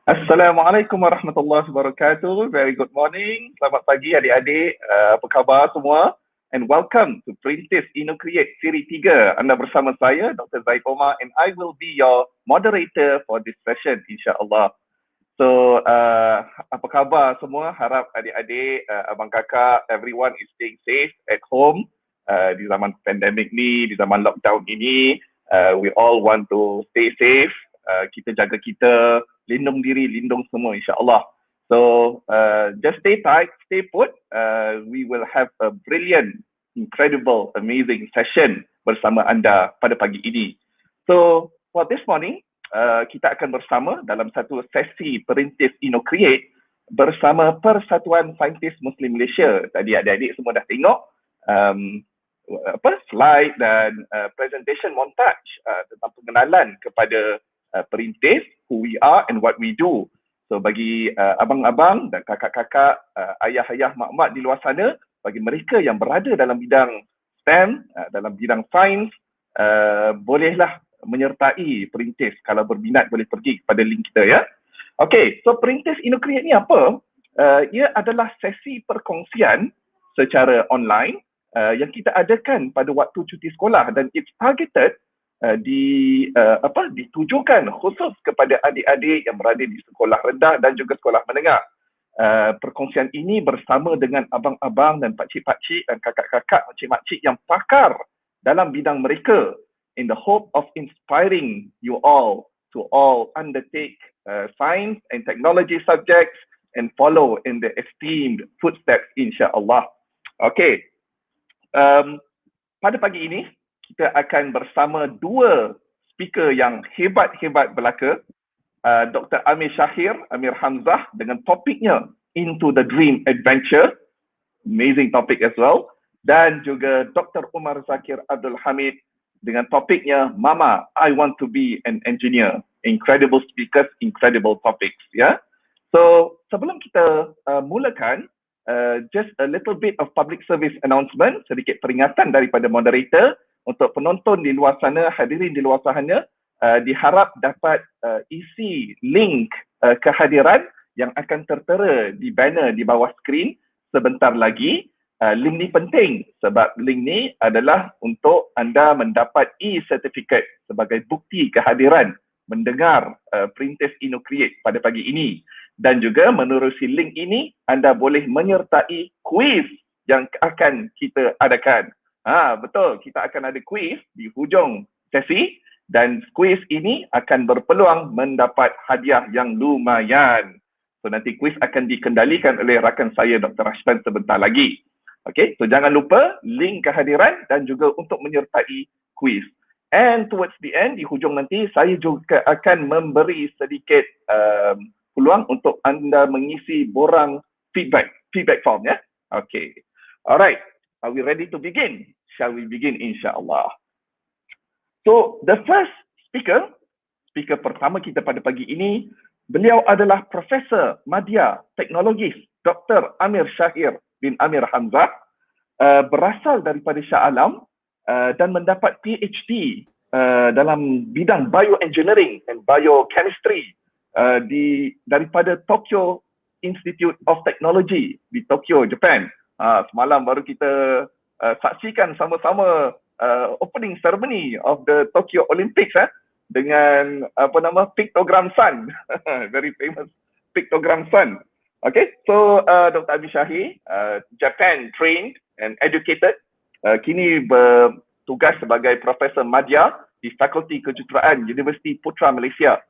Assalamualaikum warahmatullahi wabarakatuh. Very good morning. Selamat pagi adik-adik. Apa khabar semua? And welcome to PERINTIS Innocreate Siri 3. Anda bersama saya, Dr. Zaid Omar, and I will be your moderator for this session, insyaAllah. So, apa khabar semua? Harap adik-adik, abang kakak, everyone is staying safe at home. Di zaman pandemik ni, di zaman lockdown ini, we all want to stay safe. Kita jaga kita, lindung diri, lindung semua insyaAllah. So just stay tight, stay put. We will have a brilliant, incredible, amazing session bersama anda pada pagi ini. So for this morning, kita akan bersama dalam satu sesi Perintis Innocreate bersama Persatuan Saintis Muslim Malaysia. Tadi adik-adik semua dah tengok slide dan presentation montage tentang pengenalan kepada Perintis, who we are and what we do. So bagi abang-abang dan kakak-kakak, ayah-ayah, mak-mak di luar sana, bagi mereka yang berada dalam bidang STEM, dalam bidang sains, bolehlah menyertai Perintis. Kalau berminat boleh pergi kepada link kita ya. Okay, so Perintis Innocreate ni apa? Ia adalah sesi perkongsian secara online yang kita adakan pada waktu cuti sekolah dan it's targeted ditujukan khusus kepada adik-adik yang berada di sekolah rendah dan juga sekolah menengah. Perkongsian ini bersama dengan abang-abang dan pakcik-pakcik dan kakak-kakak, makcik-makcik yang pakar dalam bidang mereka in the hope of inspiring you all to all undertake science and technology subjects and follow in the esteemed footsteps insya-Allah. Okay. Pada pagi ini kita akan bersama dua speaker yang hebat-hebat belaka, Dr. Amir Syahir, Amir Hamzah dengan topiknya Into the Dream Adventure, amazing topic as well, dan juga Dr. Umar Zakir Abdul Hamid dengan topiknya Mama, I Want to Be an Engineer. Incredible speakers, incredible topics, ya. So sebelum kita mulakan, just a little bit of public service announcement, sedikit peringatan daripada moderator. Untuk penonton di luar sana, hadirin di luar sana, diharap dapat isi link kehadiran yang akan tertera di banner di bawah skrin sebentar lagi. Link ni penting sebab link ni adalah untuk anda mendapat e-certificate sebagai bukti kehadiran mendengar Perintis Innocreate pada pagi ini. Dan juga menerusi link ini, anda boleh menyertai kuis yang akan kita adakan. Betul, kita akan ada kuis di hujung sesi dan kuis ini akan berpeluang mendapat hadiah yang lumayan. So nanti kuis akan dikendalikan oleh rakan saya Dr. Rashman sebentar lagi. Okay, so jangan lupa link kehadiran dan juga untuk menyertai kuis. And towards the end, di hujung nanti saya juga akan memberi sedikit peluang untuk anda mengisi borang feedback form ya. Okay, alright. Are we ready to begin? Shall we begin insyaAllah? So, the first speaker pertama kita pada pagi ini, beliau adalah Profesor Madya Teknologis Dr. Amir Syahir bin Amir Hamzah, berasal daripada Shah Alam dan mendapat PhD dalam bidang bioengineering and biochemistry daripada Tokyo Institute of Technology di Tokyo, Japan. Semalam baru kita saksikan sama-sama opening ceremony of the Tokyo Olympics dengan pictogram sun. Very famous pictogram sun. Okay, so Dr. Amir Syahir, Japan trained and educated, kini bertugas sebagai Profesor Madya di Fakulti Kejuruteraan Universiti Putra Malaysia.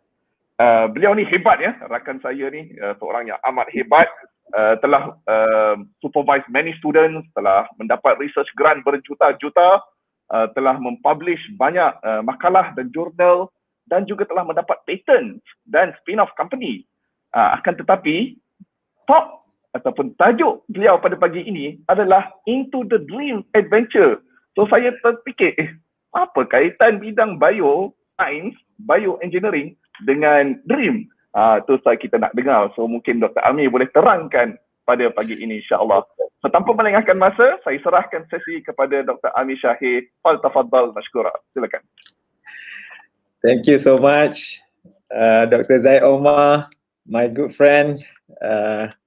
Beliau ni hebat ya, rakan saya ni seorang yang amat hebat. Telah supervise many students, telah mendapat research grant berjuta-juta, telah mempublish banyak makalah dan jurnal dan juga telah mendapat patent dan spin-off company. Akan tetapi top ataupun tajuk beliau pada pagi ini adalah Into the Dream Adventure. So saya terfikir, apa kaitan bidang science, bioengineering dengan dream? Tu kita nak dengar. So mungkin Dr. Amir boleh terangkan pada pagi ini insya-Allah. So, tanpa melengahkan masa, saya serahkan sesi kepada Dr. Amir Syahir. Tafadhal mashkura. Silakan. Thank you so much Dr. Zaid Omar. my good friend.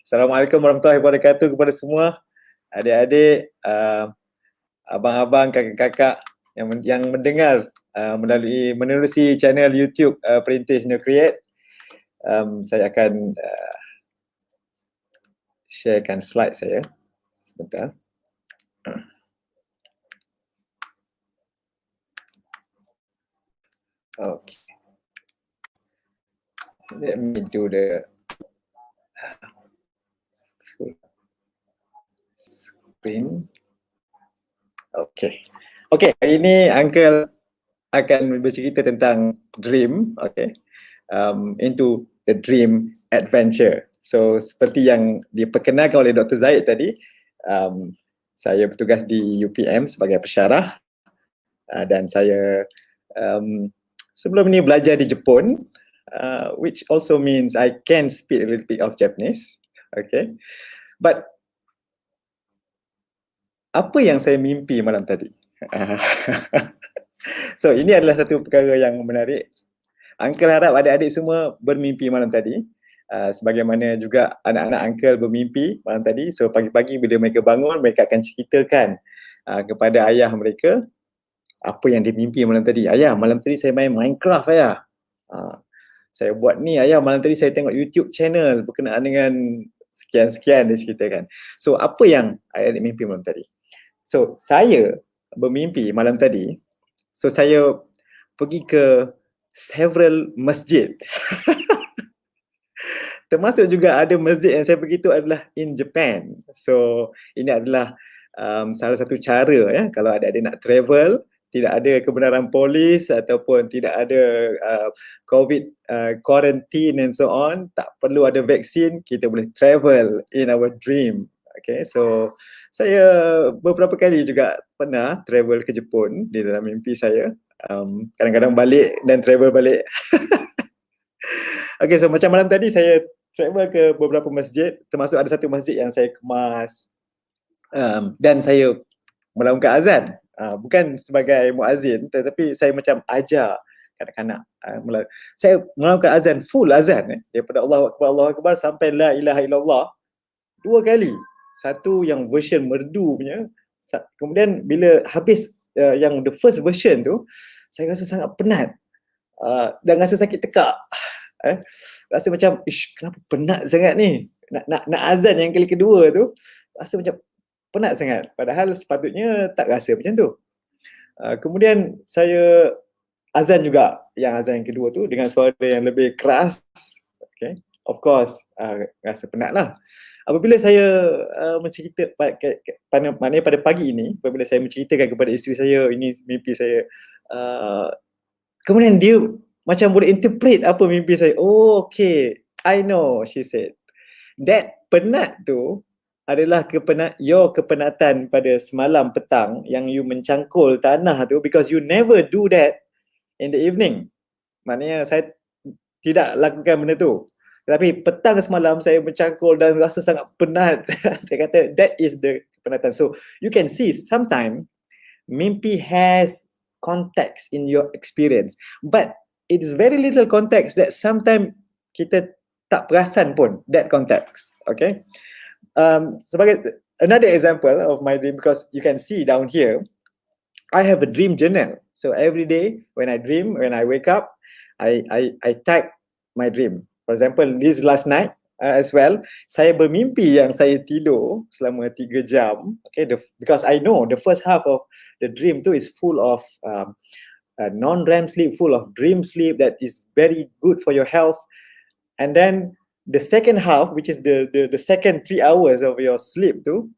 Assalamualaikum warahmatullahi wabarakatuh kepada semua adik-adik, abang-abang, kakak-kakak yang mendengar menerusi channel YouTube PERINTIS Innocreate. Saya akan sharekan slide saya sebentar. Okay. Let me do the screen. Okay. Okay, hari ini Uncle akan bercerita tentang dream, okay, into the dream adventure. So seperti yang diperkenalkan oleh Dr. Zaid tadi, saya bertugas di UPM sebagai pensyarah dan saya sebelum ni belajar di Jepun, which also means I can speak a little bit of Japanese, okay. But apa yang saya mimpi malam tadi? So ini adalah satu perkara yang menarik. Uncle harap adik-adik semua bermimpi malam tadi. Sebagaimana juga anak-anak Uncle bermimpi malam tadi. So pagi-pagi bila mereka bangun, mereka akan ceritakan kepada ayah mereka apa yang dimimpi malam tadi. Ayah, malam tadi saya main Minecraft ayah. Saya buat ni ayah, malam tadi saya tengok YouTube channel berkenaan dengan sekian-sekian dia ceritakan. So apa yang adik mimpi malam tadi? So saya bermimpi malam tadi, so saya pergi ke several masjid. Termasuk juga ada masjid yang saya pergi tu adalah in Japan. So ini adalah salah satu cara ya, kalau ada nak travel, tidak ada kebenaran polis ataupun tidak ada COVID quarantine and so on, tak perlu ada vaksin, kita boleh travel in our dream. Okay, so saya beberapa kali juga pernah travel ke Jepun di dalam mimpi saya. Kadang-kadang balik dan travel balik. Okay, so macam malam tadi saya travel ke beberapa masjid, termasuk ada satu masjid yang saya kemas dan saya melaungkan azan. Bukan sebagai muazzin, tetapi saya macam ajar kanak-kanak. Saya melaungkan azan, full azan daripada Allahu Akbar sampai la ilaha illallah 2 kali. Satu yang version merdu punya, kemudian bila habis yang the first version tu, saya rasa sangat penat dan rasa sakit tekak. Rasa macam, kenapa penat sangat ni? Nak azan yang kali kedua tu, rasa macam penat sangat. Padahal sepatutnya tak rasa macam tu. Kemudian saya azan juga, yang azan yang kedua tu dengan suara yang lebih keras. Okay. Of course, rasa penat lah. Apabila saya maknanya pada pagi ini, apabila saya menceritakan kepada isteri saya, ini mimpi saya, kemudian dia macam boleh interpret apa mimpi saya. Oh, okay, I know, she said. That penat tu adalah kepenatan pada semalam petang yang you mencangkul tanah tu, because you never do that in the evening. Maknanya saya tidak lakukan benda tu. Tetapi petang semalam saya mencangkul dan rasa sangat penat. Saya kata that is the kepenatan. So you can see sometimes mimpi has context in your experience, but it is very little context that sometimes kita tak perasan pun that context. Okay. Sebagai another example of my dream, because you can see down here, I have a dream journal. So every day when I dream, when I wake up, I type my dream. For example, this last night as well, saya bermimpi yang saya tidur selama 3 jam. Okay, because I know the first half of the dream tu is full of non-REM sleep, full of dream sleep that is very good for your health. And then the second half, which is the second 3 hours of your sleep tu,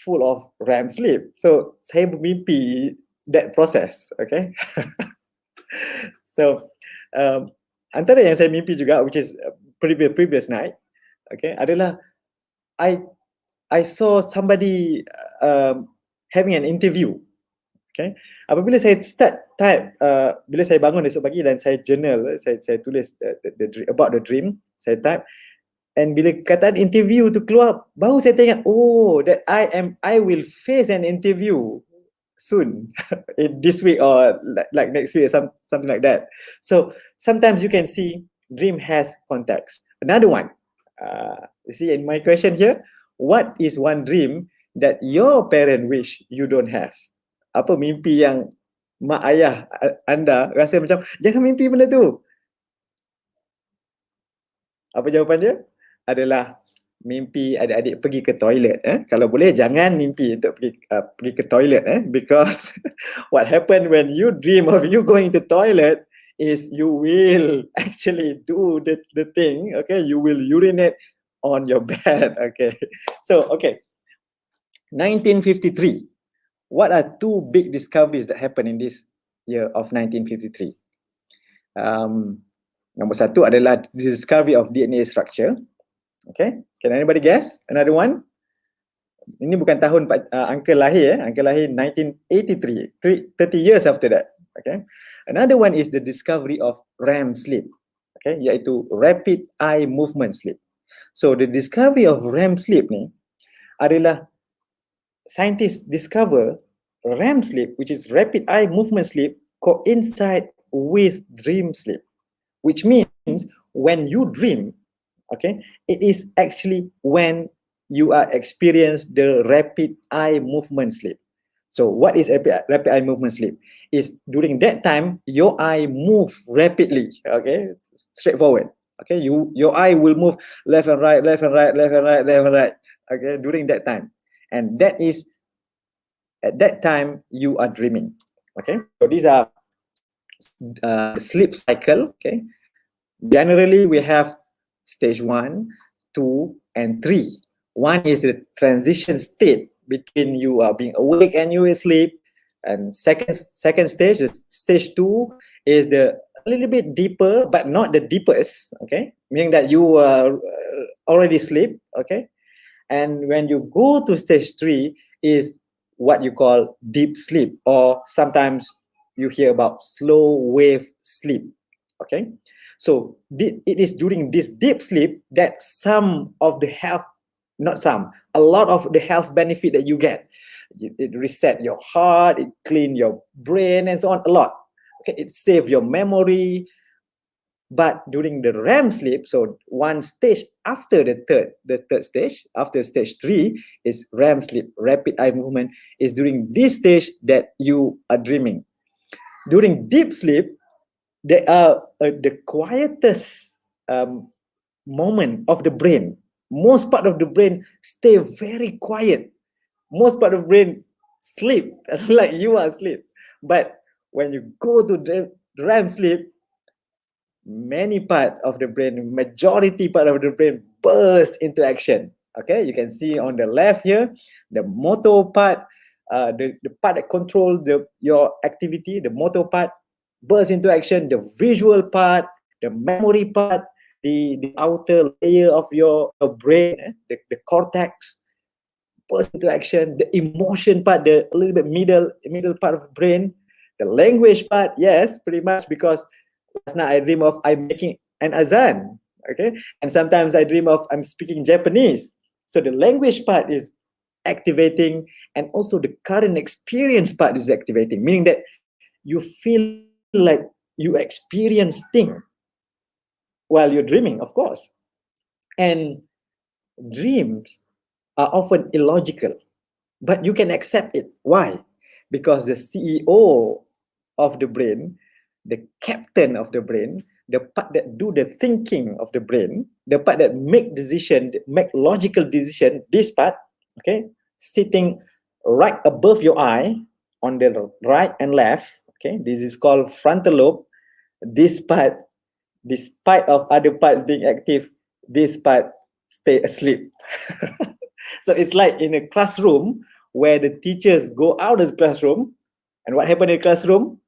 full of REM sleep. So saya bermimpi that process. Okay. So antara yang saya mimpi juga, which is previous night, okay, adalah I saw somebody having an interview. Okay, apabila saya start type, bila saya bangun esok pagi dan saya journal, saya tulis about the dream, saya type, and bila kataan interview tu keluar, baru saya teringat, oh, that I will face an interview soon, this week or like next week or something like that. So sometimes you can see dream has context, Another one. You see in my question here, what is one dream that your parent wish you don't have? Apa mimpi yang mak ayah anda rasa macam jangan mimpi benda tu? Apa jawapan dia? Adalah mimpi adik-adik pergi ke toilet. Kalau boleh jangan mimpi untuk pergi ke toilet, because what happen when you dream of you going to toilet is you will actually do the thing. Okay, you will urinate on your bed. Okay, so okay, 1953. What are two big discoveries that happened in this year of 1953? Nombor satu adalah the discovery of DNA structure. Okay, can anybody guess? Another one? Ini bukan tahun angka lahir, angka lahir 1983, 30 years after that. Okay, another one is the discovery of REM sleep. Okay, iaitu rapid eye movement sleep. So the discovery of REM sleep ni adalah scientists discover REM sleep, which is rapid eye movement sleep, coincide with dream sleep, which means when you dream, okay, it is actually when you are experience the rapid eye movement sleep. So what is rapid eye movement sleep? Is during that time your eye move rapidly. Okay, straightforward. Okay, your eye will move left and right, left and right, left and right, left and right. Okay, during that time, and that is at that time you are dreaming. Okay, so these are the sleep cycle. Okay, generally we have stage 1, 2, and 3. 1 is the transition state between you are being awake and you asleep, and second stage, stage 2 is the a little bit deeper but not the deepest. Okay, meaning that you are already asleep. Okay, and when you go to stage 3 is what you call deep sleep, or sometimes you hear about slow wave sleep. Okay, so it is during this deep sleep that some of the health, not some, a lot of the health benefit that you get. It reset your heart, it clean your brain, and so on, a lot. Okay, it save your memory. But during the REM sleep, so one stage after the third stage, after stage 3 is REM sleep, rapid eye movement, is during this stage that you are dreaming. During deep sleep, they are the quietest moment of the brain. Most part of the brain stay very quiet. Most part of the brain sleep like you are asleep. But when you go to the REM sleep, many part of the brain, majority part of the brain bursts into action. Okay, you can see on the left here, the motor part, the part that controls your activity, the motor part bursts into action, the visual part, the memory part, the outer layer of your brain, the cortex bursts into action, the emotion part, the a little bit middle part of the brain, the language part, yes, pretty much, because last night I dream of I'm making an azan, okay, and sometimes I dream of I'm speaking Japanese. So the language part is activating, and also the current experience part is activating, meaning that you feel like you experience things while you're dreaming, of course. And dreams are often illogical, but you can accept it. Why? Because the CEO of the brain, the captain of the brain, the part that do the thinking of the brain, the part that make decision, make logical decision, this part, okay, sitting right above your eye on the right and left, okay, this is called frontal lobe. This part, despite of other parts being active, this part stay asleep. So it's like in a classroom where the teachers go out of the classroom, and what happened in the classroom?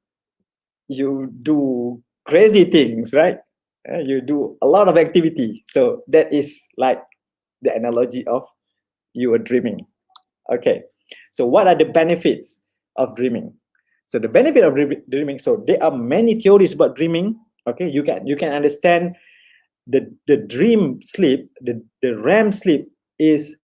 You do crazy things, right? You do a lot of activity. So that is like the analogy of you are dreaming. Okay, so what are the benefits of dreaming? So the benefit of dreaming, so there are many theories about dreaming. Okay, you can understand the dream sleep, the REM sleep is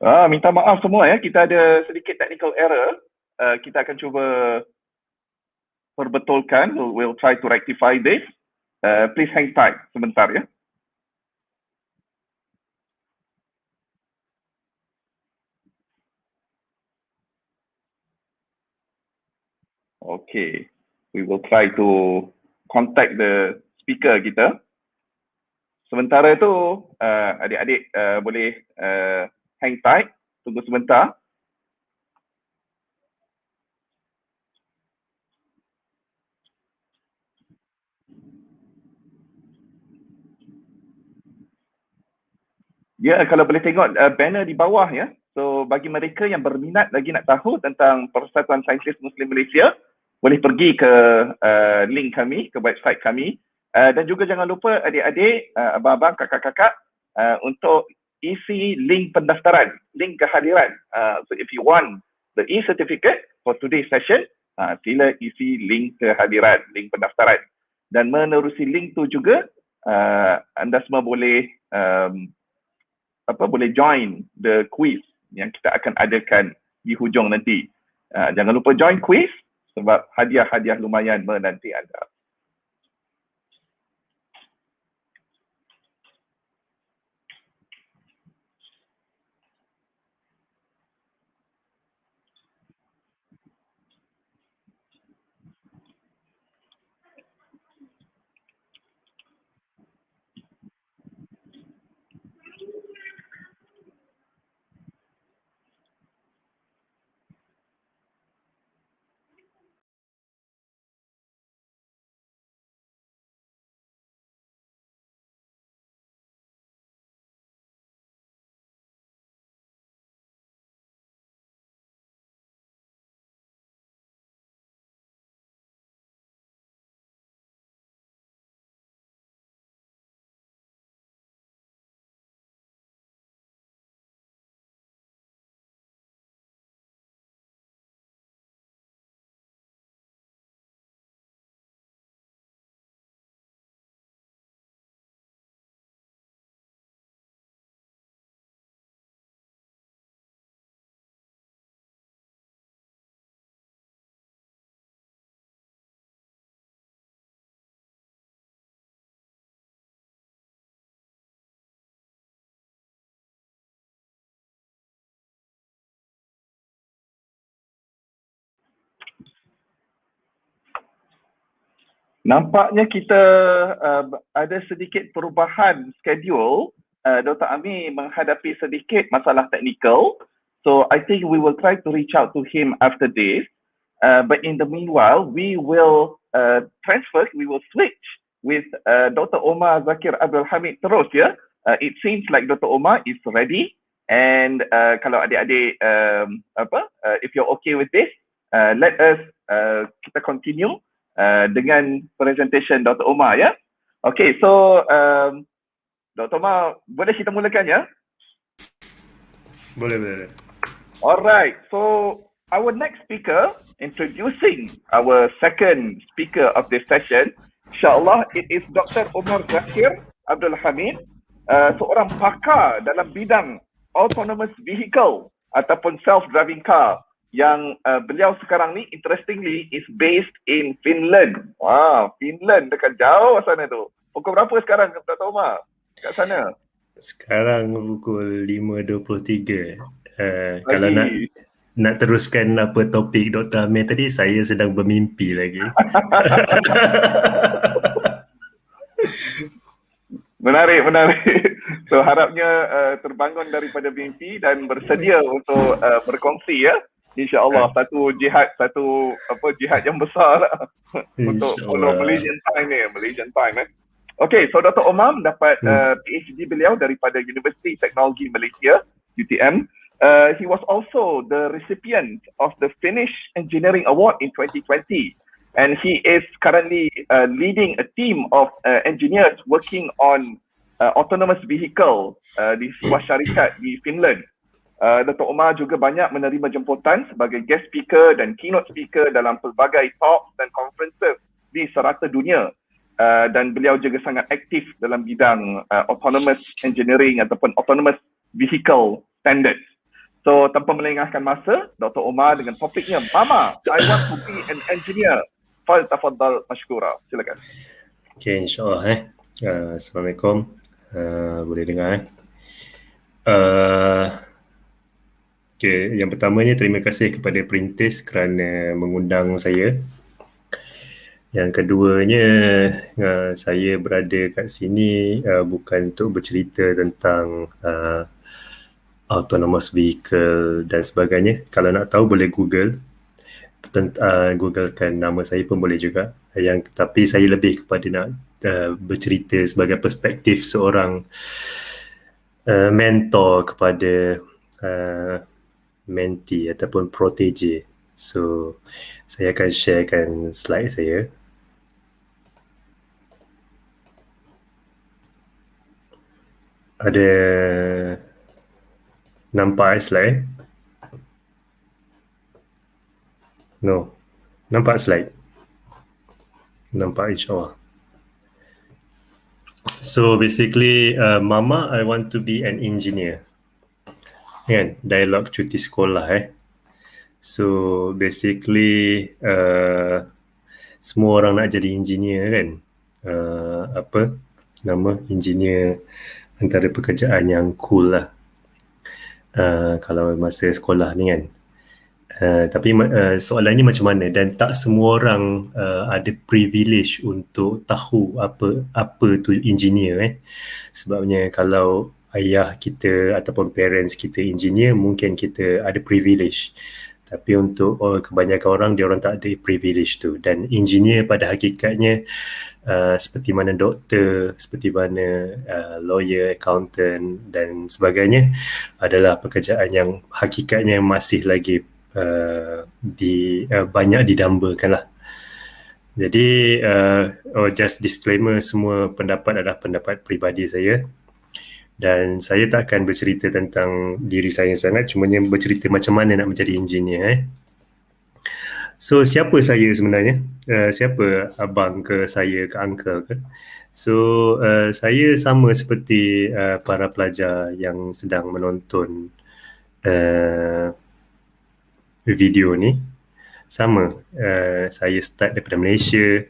Minta maaf semua ya, kita ada sedikit technical error. Kita akan cuba perbetulkan. We'll try to rectify this. Please hang tight sebentar ya. Okay, we will try to contact the speaker kita. Sementara itu, adik-adik boleh hang tight, tunggu sebentar. Ya, kalau boleh tengok banner di bawah ya. So, bagi mereka yang berminat lagi nak tahu tentang Persatuan Saintis Muslim Malaysia, boleh pergi ke link kami, ke website kami. Dan juga jangan lupa adik-adik, abang-abang, kakak-kakak untuk isi link pendaftaran, link kehadiran. So, if you want the e-certificate for today's session, sila isi link kehadiran, link pendaftaran. Dan menerusi link tu juga, anda semua boleh boleh join the quiz yang kita akan adakan di hujung nanti. Jangan lupa join quiz sebab hadiah-hadiah lumayan menanti anda. Nampaknya kita ada sedikit perubahan schedule. Dr. Amir menghadapi sedikit masalah teknikal. So I think we will try to reach out to him after this. But in the meanwhile, we will we will switch with Dr. Umar, Zakir, Abdul, Hamid terus ya. It seems like Dr. Umar is ready. And kalau adik-adik, if you're okay with this, let us kita continue dengan presentation Dr. Umar ya. Okay, so Dr. Umar, boleh kita mulakan ya? Boleh. Alright, so our next speaker, introducing our second speaker of this session, insyaAllah it is Dr. Umar Zakir Abdul Hamid, seorang pakar dalam bidang autonomous vehicle ataupun self-driving car yang beliau sekarang ni interestingly is based in Finland. Wow, Finland dekat jauh sana tu. Pukul berapa sekarang Dr. Umar kat sana? Sekarang pukul 5.23. Kalau nak teruskan apa topik Dr. Amir tadi, saya sedang bermimpi lagi. Menarik. So harapnya terbangun daripada mimpi dan bersedia untuk berkongsi ya. InsyaAllah satu jihad yang besar lah untuk follow Malaysian time. Okay, so Dr. Umar dapat PhD beliau daripada Universiti Teknologi Malaysia, UTM. He was also the recipient of the Finnish Engineering Award in 2020. And he is currently leading a team of engineers working on autonomous vehicle di sebuah syarikat di Finland. Dr. Umar juga banyak menerima jemputan sebagai guest speaker dan keynote speaker dalam pelbagai talks dan conferences di serata dunia. Dan beliau juga sangat aktif dalam bidang autonomous engineering ataupun autonomous vehicle standards. So tanpa melengahkan masa, Dr. Umar dengan topiknya, Mama, I want to be an engineer. Faltafaddal mashkura. Silakan. Okay, insyaAllah. Assalamualaikum. Boleh dengar. Okay, yang pertamanya terima kasih kepada Perintis kerana mengundang saya. Yang keduanya, saya berada kat sini bukan untuk bercerita tentang autonomous vehicle dan sebagainya. Kalau nak tahu boleh Google. Googlekan nama saya pun boleh juga. Tapi saya lebih kepada nak bercerita sebagai perspektif seorang mentor kepada mentee ataupun protege. So, saya akan sharekan slide saya. Ada nampak slide? No. Nampak slide? Nampak, insyaAllah. So basically, Mama, I want to be an engineer. Kan? Dialog cuti sekolah So basically, semua orang nak jadi engineer kan? Apa nama engineer antara pekerjaan yang cool lah. Kalau masa sekolah ni kan. Tapi soalannya macam mana, dan tak semua orang ada privilege untuk tahu apa tu engineer Sebabnya kalau ayah kita ataupun parents kita engineer, mungkin kita ada privilege. Tapi untuk kebanyakan orang, dia orang tak ada privilege tu. Dan engineer pada hakikatnya seperti mana doktor, seperti mana lawyer, accountant dan sebagainya adalah pekerjaan yang hakikatnya masih lagi banyak didambakan lah. Jadi just disclaimer, semua pendapat adalah pendapat peribadi saya dan saya tak akan bercerita tentang diri saya sangat, cumanya bercerita macam mana nak menjadi engineer So siapa saya sebenarnya? Siapa abang ke saya ke uncle ke? So saya sama seperti para pelajar yang sedang menonton video ni. Sama, saya start daripada Malaysia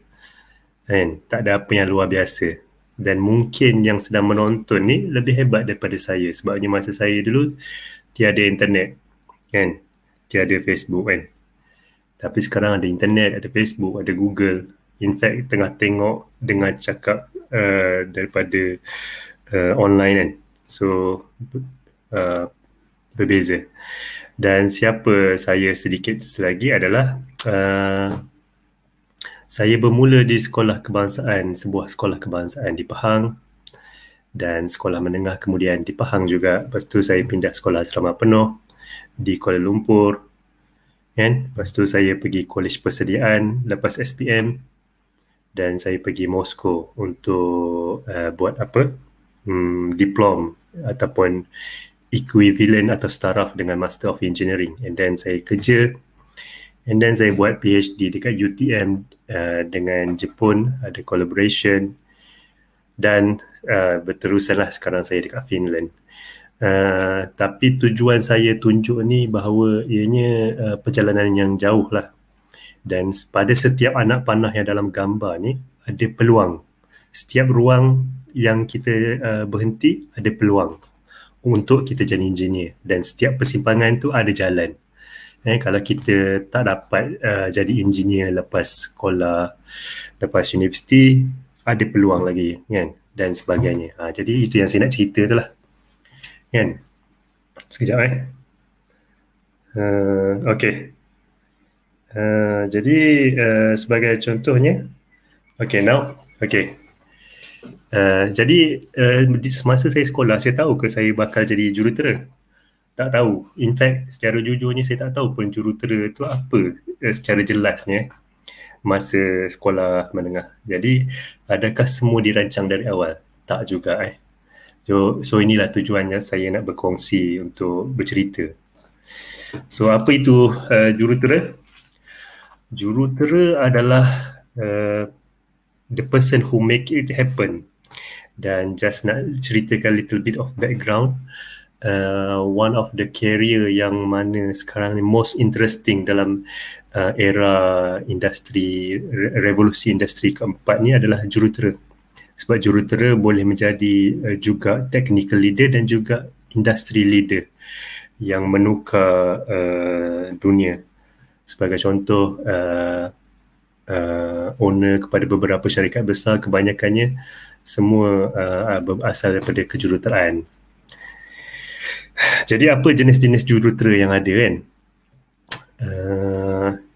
kan, tak ada apa yang luar biasa. Dan mungkin yang sedang menonton ni lebih hebat daripada saya, sebabnya masa saya dulu tiada internet kan, tiada Facebook kan. Tapi sekarang ada internet, ada Facebook, ada Google. In fact, tengah tengok, dengar cakap daripada online kan. So berbeza. Dan siapa saya sedikit lagi adalah saya bermula di sekolah kebangsaan, sebuah sekolah kebangsaan di Pahang, dan sekolah menengah kemudian di Pahang juga. Lepas tu saya pindah sekolah asrama penuh di Kuala Lumpur kan. Lepas tu saya pergi kolej persediaan lepas SPM, dan saya pergi Moskow untuk buat apa? Diplom ataupun equivalent atau staraf dengan Master of Engineering. And then saya kerja, and then saya buat PhD dekat UTM dengan Jepun, ada collaboration, dan berterusanlah sekarang saya dekat Finland. Tapi tujuan saya tunjuk ni bahawa ianya perjalanan yang jauh lah, dan pada setiap anak panah yang dalam gambar ni ada peluang. Setiap ruang yang kita berhenti ada peluang untuk kita jadi engineer, dan setiap persimpangan tu ada jalan. Kalau kita tak dapat jadi engineer lepas sekolah, lepas universiti, ada peluang lagi kan, dan sebagainya. Jadi itu yang saya nak cerita tu lah kan. Sekejap okay. Jadi sebagai contohnya, jadi semasa saya sekolah, saya tahu ke saya bakal jadi jurutera? Tak tahu. In fact, secara jujurnya saya tak tahu pun jurutera tu apa secara jelasnya masa sekolah menengah. Jadi adakah semua dirancang dari awal? Tak juga So inilah tujuannya saya nak berkongsi untuk bercerita. So apa itu jurutera? Jurutera adalah the person who make it happen. Dan just nak ceritakan little bit of background. one of the career yang mana sekarang ni most interesting dalam era industri, revolusi industri keempat ni adalah jurutera. Sebab jurutera boleh menjadi juga technical leader dan juga industry leader yang menukar dunia. Sebagai contoh, owner kepada beberapa syarikat besar kebanyakannya semua berasal daripada kejuruteraan. Jadi apa jenis-jenis jurutera yang ada kan?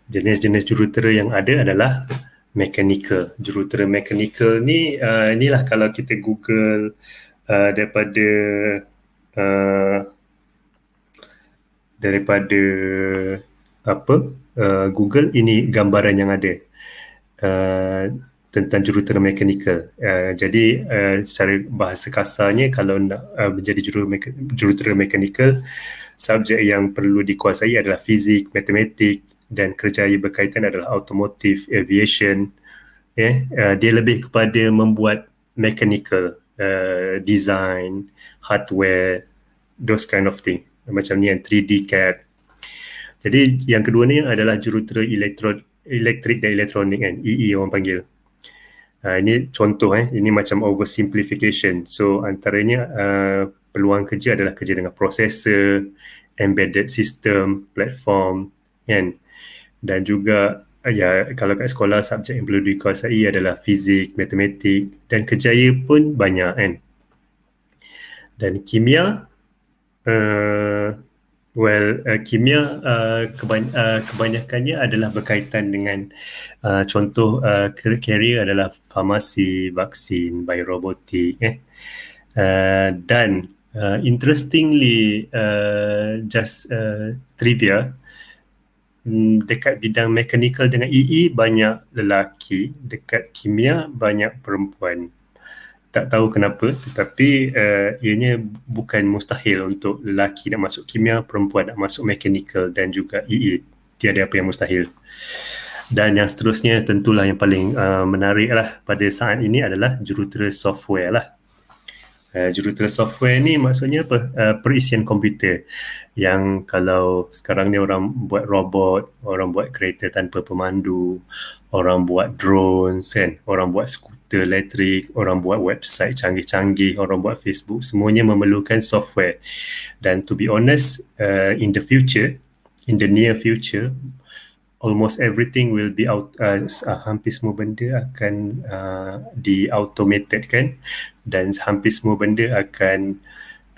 Jenis-jenis jurutera yang ada adalah mechanical. Jurutera mechanical ni inilah kalau kita Google daripada Google, ini gambaran yang ada tentang jurutera mechanical. Jadi secara bahasa kasarnya, kalau nak menjadi jurutera mechanical, subjek yang perlu dikuasai adalah fizik, matematik, dan kerjaya berkaitan adalah automotive, aviation. Dia lebih kepada membuat mechanical, design, hardware, those kind of thing. Macam ni yang 3D CAD. Jadi yang kedua ni adalah jurutera elektrik dan elektronik kan, EE orang panggil. Ini contoh ini macam oversimplification. So antaranya peluang kerja adalah kerja dengan processor, embedded system, platform kan. Dan juga kalau kat sekolah subjek yang perlu dikuasai adalah fizik, matematik, dan kerjaya pun banyak kan. Dan kimia kimia kebanyakannya adalah berkaitan dengan contoh career adalah farmasi, vaksin, biorobotik dan interestingly just trivia, dekat bidang mechanical dengan EE banyak lelaki, dekat kimia banyak perempuan. Tak tahu kenapa, tetapi ianya bukan mustahil untuk lelaki nak masuk kimia, perempuan nak masuk mechanical dan juga EE. Tiada apa yang mustahil. Dan yang seterusnya tentulah yang paling menarik lah pada saat ini adalah jurutera software lah. Jurutera software ni maksudnya apa? Perisian komputer. Yang kalau sekarang ni orang buat robot, orang buat kereta tanpa pemandu, orang buat drones kan, orang buat skuter elektrik, orang buat website canggih-canggih, orang buat Facebook, semuanya memerlukan software. Dan to be honest, in the near future, almost everything will be hampir semua benda akan di-automated kan, dan hampir semua benda akan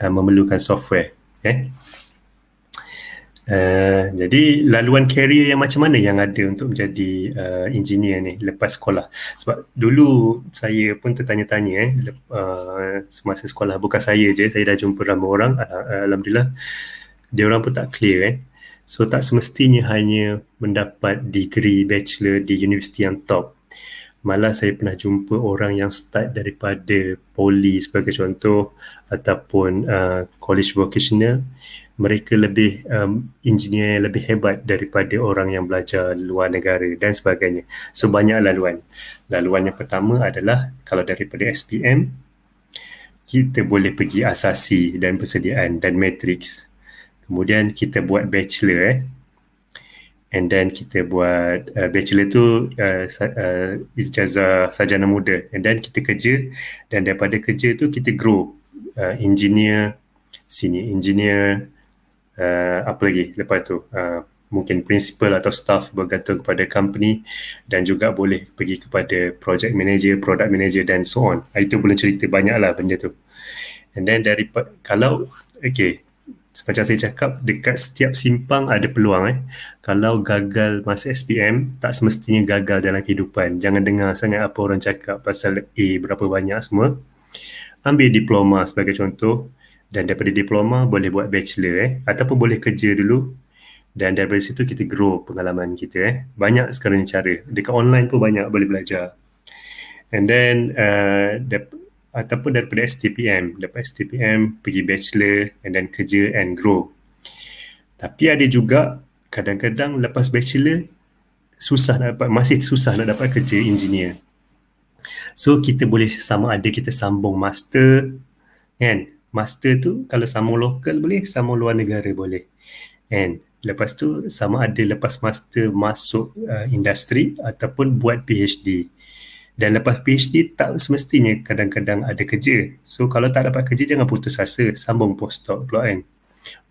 memerlukan software. Jadi laluan career yang macam mana yang ada untuk menjadi engineer ni lepas sekolah? Sebab dulu saya pun tertanya-tanya semasa sekolah, bukan saya je, saya dah jumpa ramai orang, alhamdulillah dia orang pun tak clear So tak semestinya hanya mendapat degree bachelor di universiti yang top. Malah saya pernah jumpa orang yang start daripada poli sebagai contoh, ataupun college vocational. Mereka lebih engineer lebih hebat daripada orang yang belajar luar negara dan sebagainya. So banyak laluan. Laluan yang pertama adalah kalau daripada SPM, kita boleh pergi asasi dan persediaan dan matrix. Kemudian kita buat bachelor and then kita buat bachelor tu ijazah sarjana muda, and then kita kerja, dan daripada kerja tu kita grow engineer, senior engineer, apa lagi lepas tu mungkin principal atau staff bergantung kepada company, dan juga boleh pergi kepada project manager, product manager dan so on. Itu boleh cerita banyaklah benda tu. And then kalau macam saya cakap, dekat setiap simpang ada peluang. Kalau gagal masa SPM, tak semestinya gagal dalam kehidupan. Jangan dengar sangat apa orang cakap pasal A berapa banyak semua. Ambil diploma sebagai contoh, dan daripada diploma boleh buat bachelor ataupun boleh kerja dulu, dan daripada situ kita grow pengalaman kita. Banyak sekarang ni cara. Dekat online pun banyak boleh belajar. And then ataupun daripada STPM, dapat STPM, pergi bachelor and then kerja and grow. Tapi ada juga kadang-kadang lepas bachelor masih susah nak dapat kerja engineer. So kita boleh sama ada kita sambung master kan, master tu kalau sambung lokal boleh, sambung luar negara boleh. And lepas tu sama ada lepas master masuk industri ataupun buat PhD. Dan lepas PhD tak semestinya kadang-kadang ada kerja. So kalau tak dapat kerja jangan putus asa, sambung postdoc pula kan.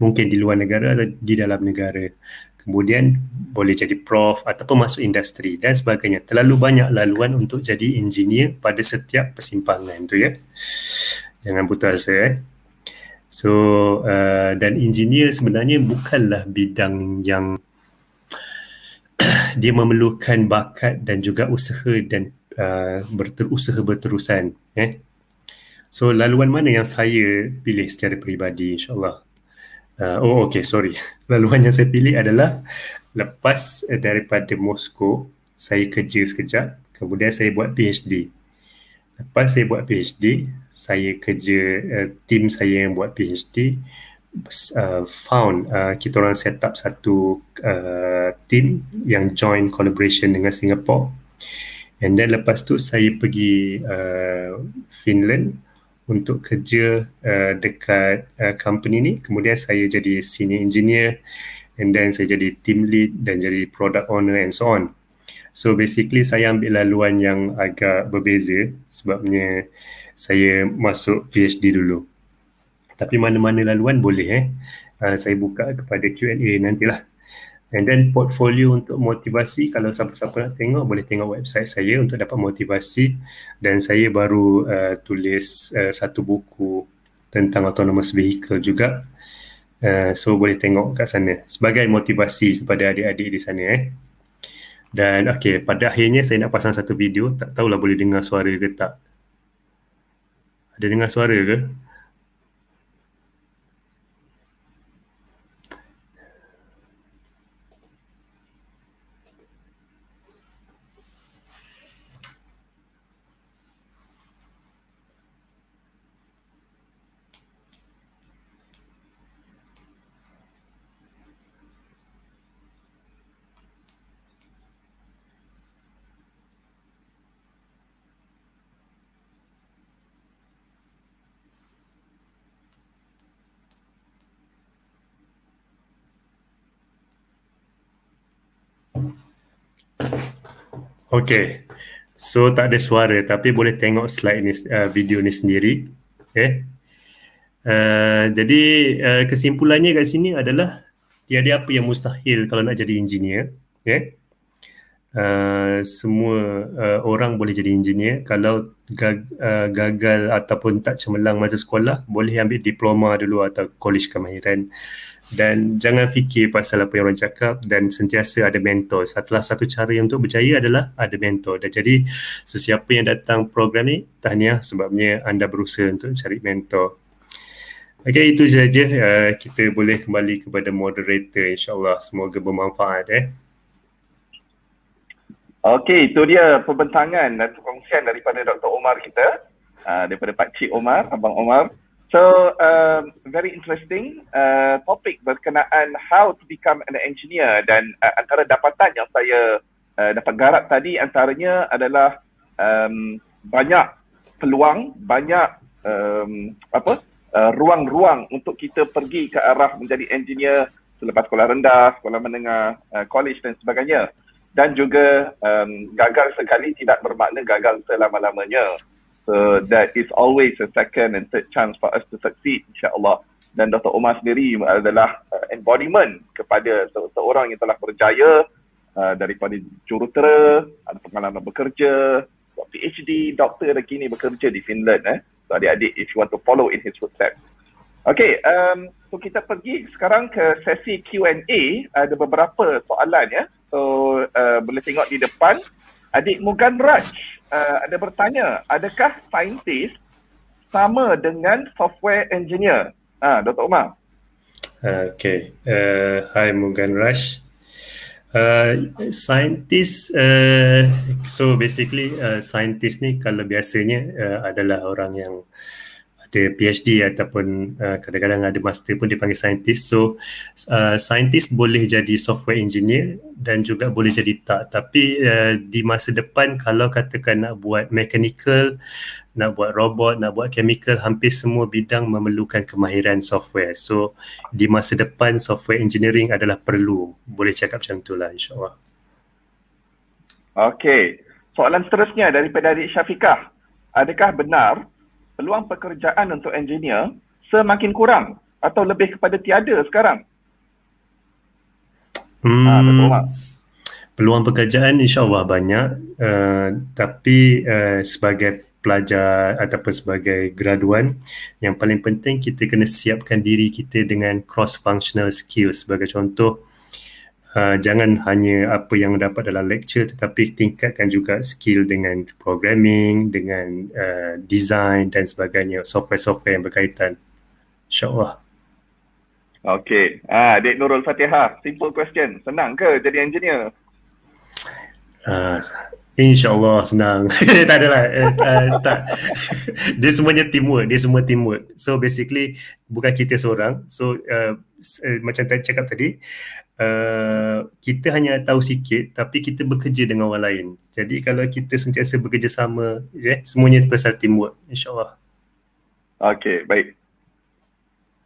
Mungkin di luar negara atau di dalam negara. Kemudian boleh jadi prof ataupun masuk industri dan sebagainya. Terlalu banyak laluan untuk jadi engineer pada setiap persimpangan tu ya. Jangan putus asa So dan engineer sebenarnya bukanlah bidang yang dia memerlukan bakat dan juga usaha dan usaha berterusan. So laluan mana yang saya pilih secara peribadi insyaAllah? Sorry. Laluan yang saya pilih adalah lepas daripada Moskow, saya kerja sekejap, kemudian saya buat PhD. Lepas saya buat PhD, saya kerja, tim saya yang buat PhD, kita orang set up satu team yang joint collaboration dengan Singapore. And then lepas tu saya pergi Finland untuk kerja dekat company ni. Kemudian saya jadi senior engineer and then saya jadi team lead dan jadi product owner and so on. So basically saya ambil laluan yang agak berbeza sebabnya saya masuk PhD dulu. Tapi mana-mana laluan boleh saya buka kepada Q&A nantilah. And then portfolio untuk motivasi, kalau siapa-siapa nak tengok boleh tengok website saya untuk dapat motivasi. Dan saya baru tulis satu buku tentang autonomous vehicle juga. So boleh tengok kat sana sebagai motivasi kepada adik-adik di sana. Dan pada akhirnya saya nak pasang satu video. Tak tahulah boleh dengar suara ke tak. Ada dengar suara ke? Okay, so tak ada suara tapi boleh tengok slide ni, video ni sendiri. Jadi kesimpulannya kat sini adalah tiada apa yang mustahil kalau nak jadi engineer. Semua orang boleh jadi engineer. Kalau gagal ataupun tak cemerlang masa sekolah, boleh ambil diploma dulu atau college kemahiran. Dan jangan fikir pasal apa yang orang cakap dan sentiasa ada mentor. Salah satu cara untuk berjaya adalah ada mentor. Dan jadi sesiapa yang datang program ni, tahniah sebabnya anda berusaha untuk cari mentor. Okay, itu saja. Kita boleh kembali kepada moderator insyaAllah. Semoga bermanfaat. Okey, itu dia pembentangan dan perkongsian daripada Dr. Umar kita, daripada Pak Cik Umar, Abang Umar. So, very interesting topik berkenaan how to become an engineer, dan antara dapatan yang saya dapat garap tadi antaranya adalah banyak peluang, banyak ruang-ruang untuk kita pergi ke arah menjadi engineer selepas sekolah rendah, sekolah menengah, college dan sebagainya. Dan juga gagal sekali tidak bermakna gagal selama-lamanya. So that is always a second and third chance for us to succeed, insyaAllah. Dan Dr. Umar sendiri adalah embodiment kepada seorang yang telah berjaya daripada jurutera, ada pengalaman bekerja, buat PhD, doktor dan kini bekerja di Finland. So adik-adik, if you want to follow in his footsteps. Okay, so kita pergi sekarang ke sesi Q&A. Ada beberapa soalan ya. So boleh tengok di depan. Adik Mugan Raj ada bertanya, adakah saintis sama dengan software engineer? Dr. Umar. Okay, hi Mugan Raj. Saintis, so basically saintis ni kalau biasanya adalah orang yang ada PhD ataupun kadang-kadang ada master pun dipanggil saintis. So saintis boleh jadi software engineer dan juga boleh jadi tak. Tapi di masa depan kalau katakan nak buat mechanical, nak buat robot, nak buat chemical, hampir semua bidang memerlukan kemahiran software. So di masa depan software engineering adalah perlu. Boleh cakap macam itulah, insyaAllah. Okey. Soalan seterusnya daripada adik Syafiqah. Adakah benar peluang pekerjaan untuk engineer semakin kurang atau lebih kepada tiada sekarang? Dr. Umar. Peluang pekerjaan insyaAllah banyak, tapi sebagai pelajar ataupun sebagai graduan, yang paling penting kita kena siapkan diri kita dengan cross-functional skills. Sebagai contoh, jangan hanya apa yang dapat dalam lecture, tetapi tingkatkan juga skill dengan programming, dengan design dan sebagainya, software-software yang berkaitan. InsyaAllah. Okey. Adik Nurul Fatihah, simple question. Senang ke jadi engineer? InsyaAllah senang. Tak adalah. Tak. Dia semuanya teamwork. So basically bukan kita seorang. So macam tadi cakap tadi, kita hanya tahu sikit tapi kita bekerja dengan orang lain. Jadi kalau kita sentiasa bekerjasama, semuanya pasal teamwork, insyaAllah. Okey, baik.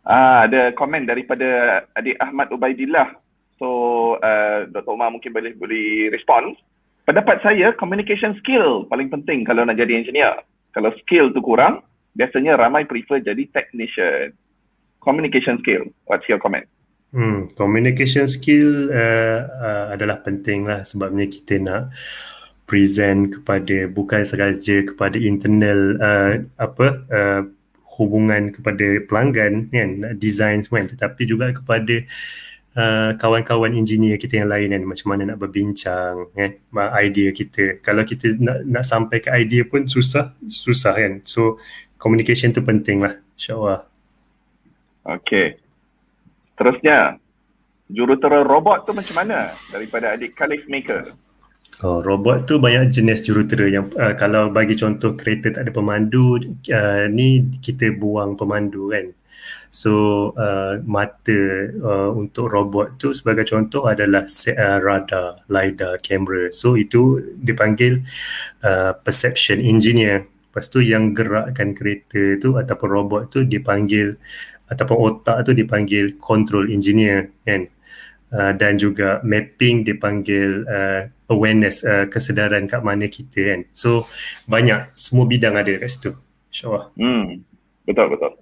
Ada komen daripada adik Ahmad Ubaidillah. So Dr. Umar mungkin boleh respon. Pendapat saya, communication skill paling penting kalau nak jadi engineer. Kalau skill tu kurang, biasanya ramai prefer jadi technician. Communication skill, what's your comment? Communication skill adalah penting lah, sebabnya kita nak present kepada, bukan sahaja kepada internal hubungan kepada pelanggan kan, design semua, tetapi juga kepada kawan-kawan engineer kita yang lain kan, macam mana nak berbincang kan, idea kita. Kalau kita nak sampai ke idea pun susah kan. So communication tu penting lah, insyaAllah. Okay. Terusnya, jurutera robot tu macam mana daripada adik Khalif Maker? Robot tu banyak jenis jurutera yang kalau bagi contoh kereta tak ada pemandu, ni kita buang pemandu kan. So mata untuk robot tu sebagai contoh adalah radar, lidar, kamera. So itu dipanggil perception engineer. Lepas tu yang gerakkan kereta tu ataupun robot tu dipanggil, ataupun otak tu dipanggil control engineer kan. Dan juga mapping dipanggil awareness, kesedaran kat mana kita kan. So banyak, semua bidang ada kat situ, insyaAllah. Betul.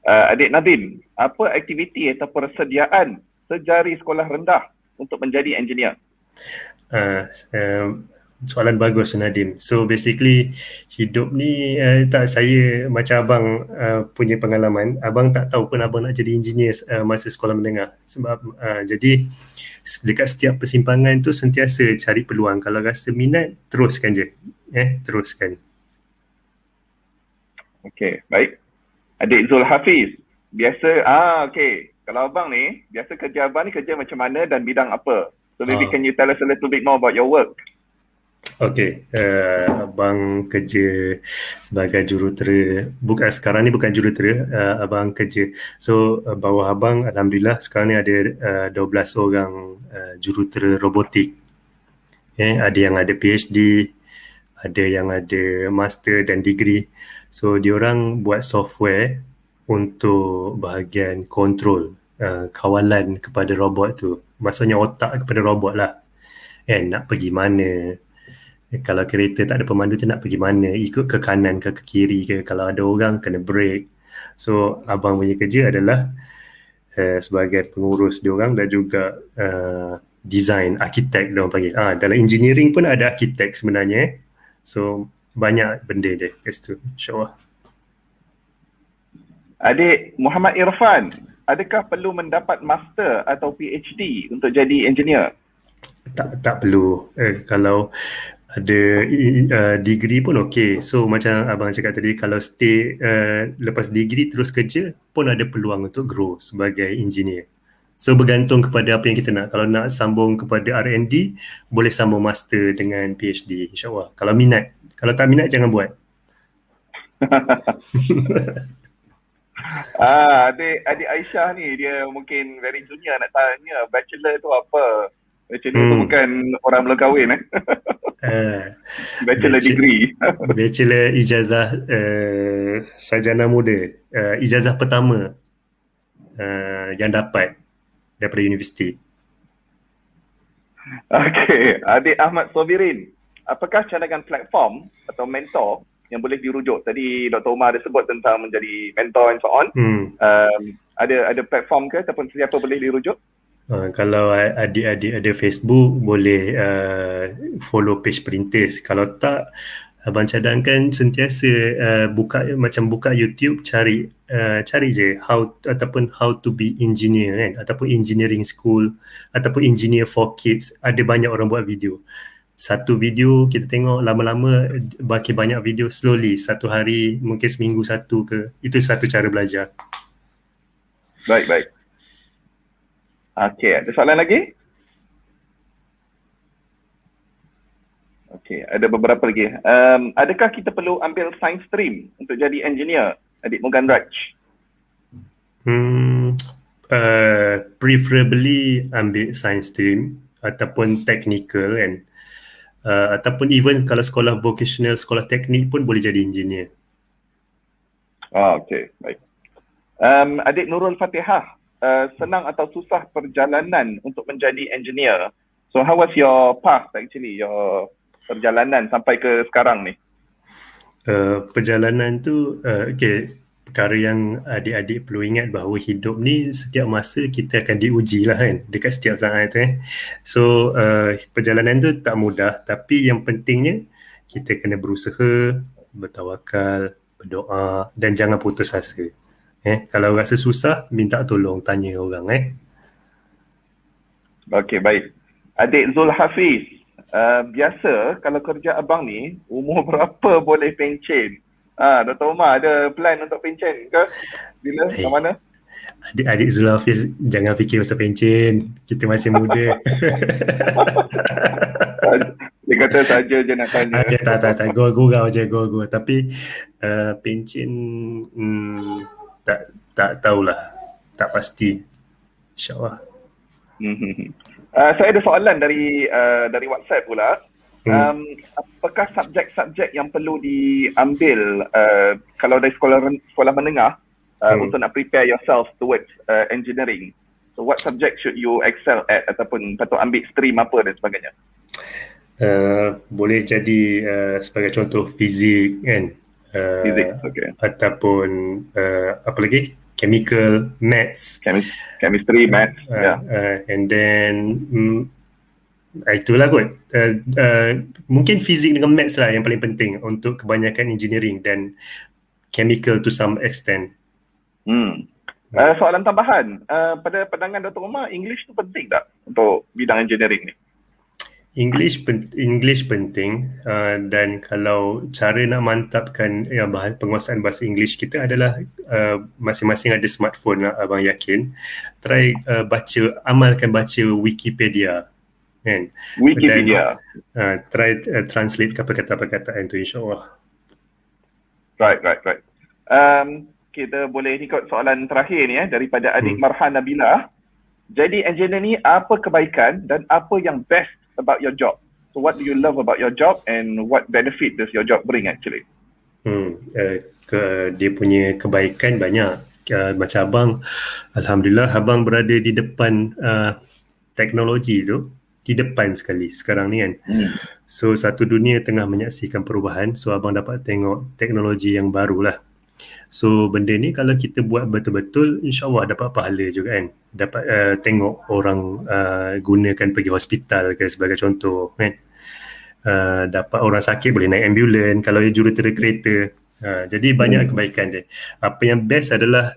Adik Nadim, apa aktiviti atau persediaan sejari sekolah rendah untuk menjadi engineer? Soalan bagus Nadim. So basically hidup ni saya macam abang punya pengalaman, abang tak tahu pun abang nak jadi engineer masa sekolah menengah. Sebab jadi dekat setiap persimpangan tu sentiasa cari peluang. Kalau rasa minat, teruskan je. Teruskan. Okey, baik. Adik Zul Hafiz, biasa okey. Kalau abang ni, biasa kerja abang ni kerja macam mana dan bidang apa? So maybe can you tell us a little bit more about your work? Okey, abang kerja sebagai jurutera. Sekarang ni bukan jurutera, abang kerja. So bawah abang alhamdulillah sekarang ni ada 12 orang jurutera robotik. Ada yang ada PhD, ada yang ada master dan degree. So diorang buat software untuk bahagian kontrol kawalan kepada robot tu. Maksudnya otak kepada robot lah. Nak pergi mana, kalau kereta tak ada pemandu tu nak pergi mana, ikut ke kanan ke kiri ke, kalau ada orang kena brake. So abang punya kerja adalah sebagai pengurus diorang dan juga design, arkitek diorang panggil. Dalam engineering pun ada arkitek sebenarnya. So banyak benda dia kat situ, insyaAllah. Adik Muhammad Irfan, adakah perlu mendapat master atau PhD untuk jadi engineer? Tak perlu. Kalau ada degree pun okey. So macam abang cakap tadi, kalau stay lepas degree terus kerja pun ada peluang untuk grow sebagai engineer. So bergantung kepada apa yang kita nak. Kalau nak sambung kepada R&D, boleh sambung master dengan PhD, insyaAllah. Kalau minat. Kalau tak minat, jangan buat. Adik Aisyah ni dia mungkin very junior nak tanya bachelor tu apa? Bachelor tu bukan orang belum kahwin bachelor degree. Bachelor ijazah sarjana muda, ijazah pertama yang dapat daripada universiti. Okey, Adik Ahmad Sobirin, apakah cadangan platform atau mentor yang boleh dirujuk? Tadi Dr. Umar ada sebut tentang menjadi mentor and so on. Ada platform ke ataupun siapa boleh dirujuk? Kalau adik-adik ada Facebook, boleh follow page Perintis. Kalau tak, abang cadangkan sentiasa buka YouTube, cari je how to be engineer kan, ataupun engineering school, ataupun engineer for kids. Ada banyak orang buat video. Satu video kita tengok, lama-lama makin banyak video, slowly satu hari mungkin seminggu satu ke. Itu satu cara belajar. Baik. Okey, ada soalan lagi? Okey, ada beberapa lagi. Adakah kita perlu ambil science stream untuk jadi engineer, Adik Mugan Raj? Preferably ambil science stream ataupun technical kan. Ataupun even kalau sekolah vocational, sekolah teknik pun boleh jadi engineer. Okey, baik. Adik Nurul Fatihah, senang atau susah perjalanan untuk menjadi engineer? So how was your path actually, your perjalanan sampai ke sekarang ni? Perjalanan tu, perkara yang adik-adik perlu ingat bahawa hidup ni setiap masa kita akan diuji lah kan, dekat setiap saat tu So perjalanan tu tak mudah, tapi yang pentingnya kita kena berusaha, bertawakal, berdoa dan jangan putus asa. Kalau rasa susah, minta tolong, tanya orang Okey, baik. Adik Zul Hafiz, biasa kalau kerja abang ni, umur berapa boleh pencen? Dr. Umar ada plan untuk pencen ke? Bila? Ke mana? Adik Zul Hafiz, jangan fikir pasal pencen. Kita masih muda. Dia kata saja je nak tanya. Tak. Gurau je. Tapi pencen tak tahulah. Tak pasti. InsyaAllah. Saya ada soalan dari WhatsApp pula. Apakah subjek-subjek yang perlu diambil kalau dari sekolah menengah untuk nak prepare yourself towards engineering? So what subject should you excel at ataupun patut ambil stream apa dan sebagainya? Boleh jadi sebagai contoh fizik kan, Fizik, okay. Ataupun apa lagi, chemical, maths, chemistry, maths, and then itulah kot. Mungkin fizik dengan maths lah yang paling penting untuk kebanyakan engineering, dan chemical to some extent. Soalan tambahan, pada pandangan Dr. Umar, English tu penting tak untuk bidang engineering ni? English penting, dan kalau cara nak mantapkan penguasaan bahasa English kita adalah masing-masing ada smartphone lah, abang yakin. Try amalkan baca Wikipedia kan. Wikipedia. Dan, try translate perkataan-perkataan tu, insyaAllah. Right. Kita boleh ikut soalan terakhir ni daripada adik Marhan Nabila. Jadi engineer ni apa kebaikan dan apa yang best about your job? So what do you love about your job and what benefit does your job bring actually? Dia punya kebaikan banyak. Macam abang, alhamdulillah abang berada di depan teknologi tu, di depan sekali sekarang ni kan. So satu dunia tengah menyaksikan perubahan, so abang dapat tengok teknologi yang baru lah. So benda ni kalau kita buat betul-betul, insyaAllah dapat pahala juga kan. Dapat tengok orang gunakan pergi hospital ke sebagai contoh kan. Dapat orang sakit boleh naik ambulans kalau jurutera kereta. Jadi banyak kebaikan dia. Apa yang best adalah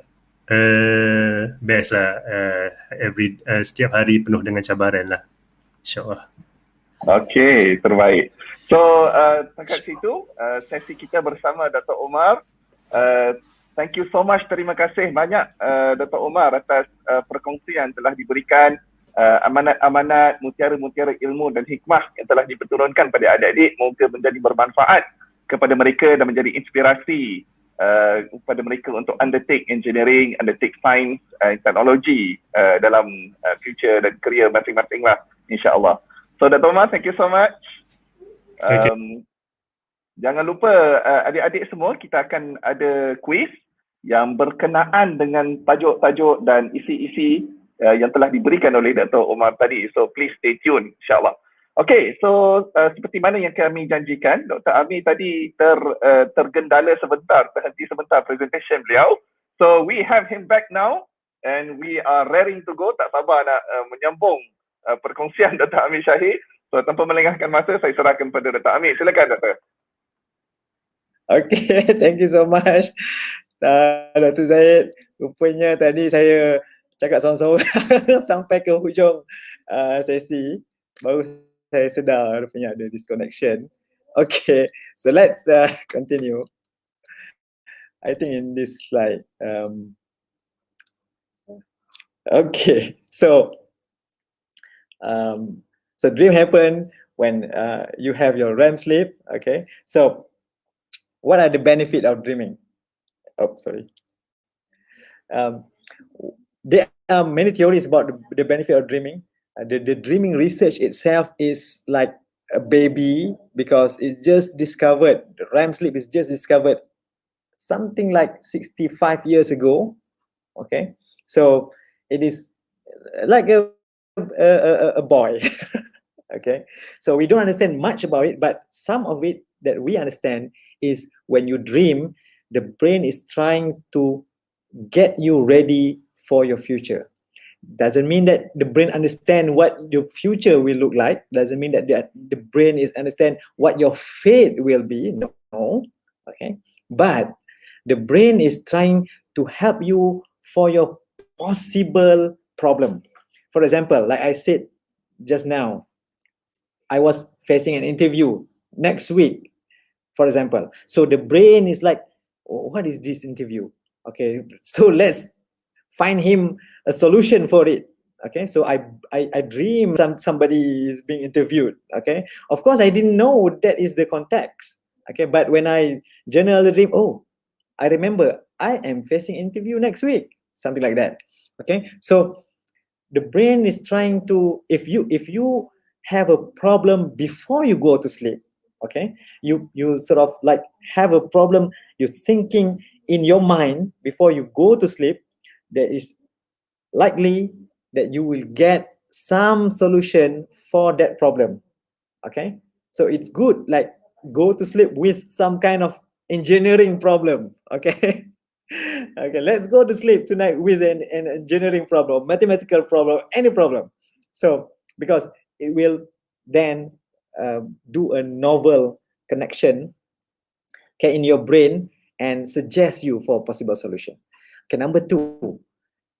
setiap hari penuh dengan cabaran lah, insyaAllah. Okay, terbaik. So setakat situ sesi kita bersama Dr. Umar. Thank you so much, terima kasih banyak Dr. Umar atas perkongsian telah diberikan, amanat-amanat, mutiara-mutiara ilmu dan hikmah yang telah diperturunkan pada adik-adik, moga menjadi bermanfaat kepada mereka dan menjadi inspirasi kepada mereka untuk undertake engineering, undertake science, teknologi dalam future dan career masing-masing lah, insyaAllah. So Dr. Omar, thank you so much. Jangan lupa adik-adik semua, kita akan ada quiz yang berkenaan dengan tajuk-tajuk dan isi-isi yang telah diberikan oleh Dr. Omar tadi. So please stay tuned, insyaAllah. Okay, so seperti mana yang kami janjikan, Dr. Amir tadi tergendala sebentar, terhenti sebentar presentation beliau. So we have him back now and we are raring to go. Tak sabar nak menyambung perkongsian Dr. Amir Syahir. So tanpa melengahkan masa, saya serahkan kepada Dr. Amir. Silakan Dr. Okay, thank you so much. Dr. Zaid, rupanya tadi saya cakap seorang-seorang sampai ke hujung sesi, baru saya sedar rupanya ada disconnection. Okay, so let's continue. I think in this slide, okay, so dream happen when you have your REM sleep. Okay, so what are the benefit of dreaming? Oh, sorry. There are many theories about the benefit of dreaming. The dreaming research itself is like a baby because it's just discovered, the REM sleep is just discovered something like 65 years ago. Okay, so it is like a boy. Okay, so we don't understand much about it, but some of it that we understand is when you dream, the brain is trying to get you ready for your future. Doesn't mean that the brain understand what your future will look like. Doesn't mean that the brain is understand what your fate will be. No. Okay, but the brain is trying to help you for your possible problem. For example, like I said just now, I was facing an interview next week, for example. So the brain is like, oh, what is this interview? Okay, so let's find him a solution for it. Okay, so I dream somebody is being interviewed. Okay, of course I didn't know that is the context. Okay, but when I generally dream, oh, I remember I am facing interview next week, something like that. Okay, so the brain is trying to, if you have a problem before you go to sleep, okay, you sort of like have a problem, you're thinking in your mind before you go to sleep, there is likely that you will get some solution for that problem. Okay, so it's good, like go to sleep with some kind of engineering problem. Okay. Okay, let's go to sleep tonight with an engineering problem, mathematical problem, any problem. So because it will then do a novel connection, okay, in your brain and suggest you for a possible solution. Okay, number two,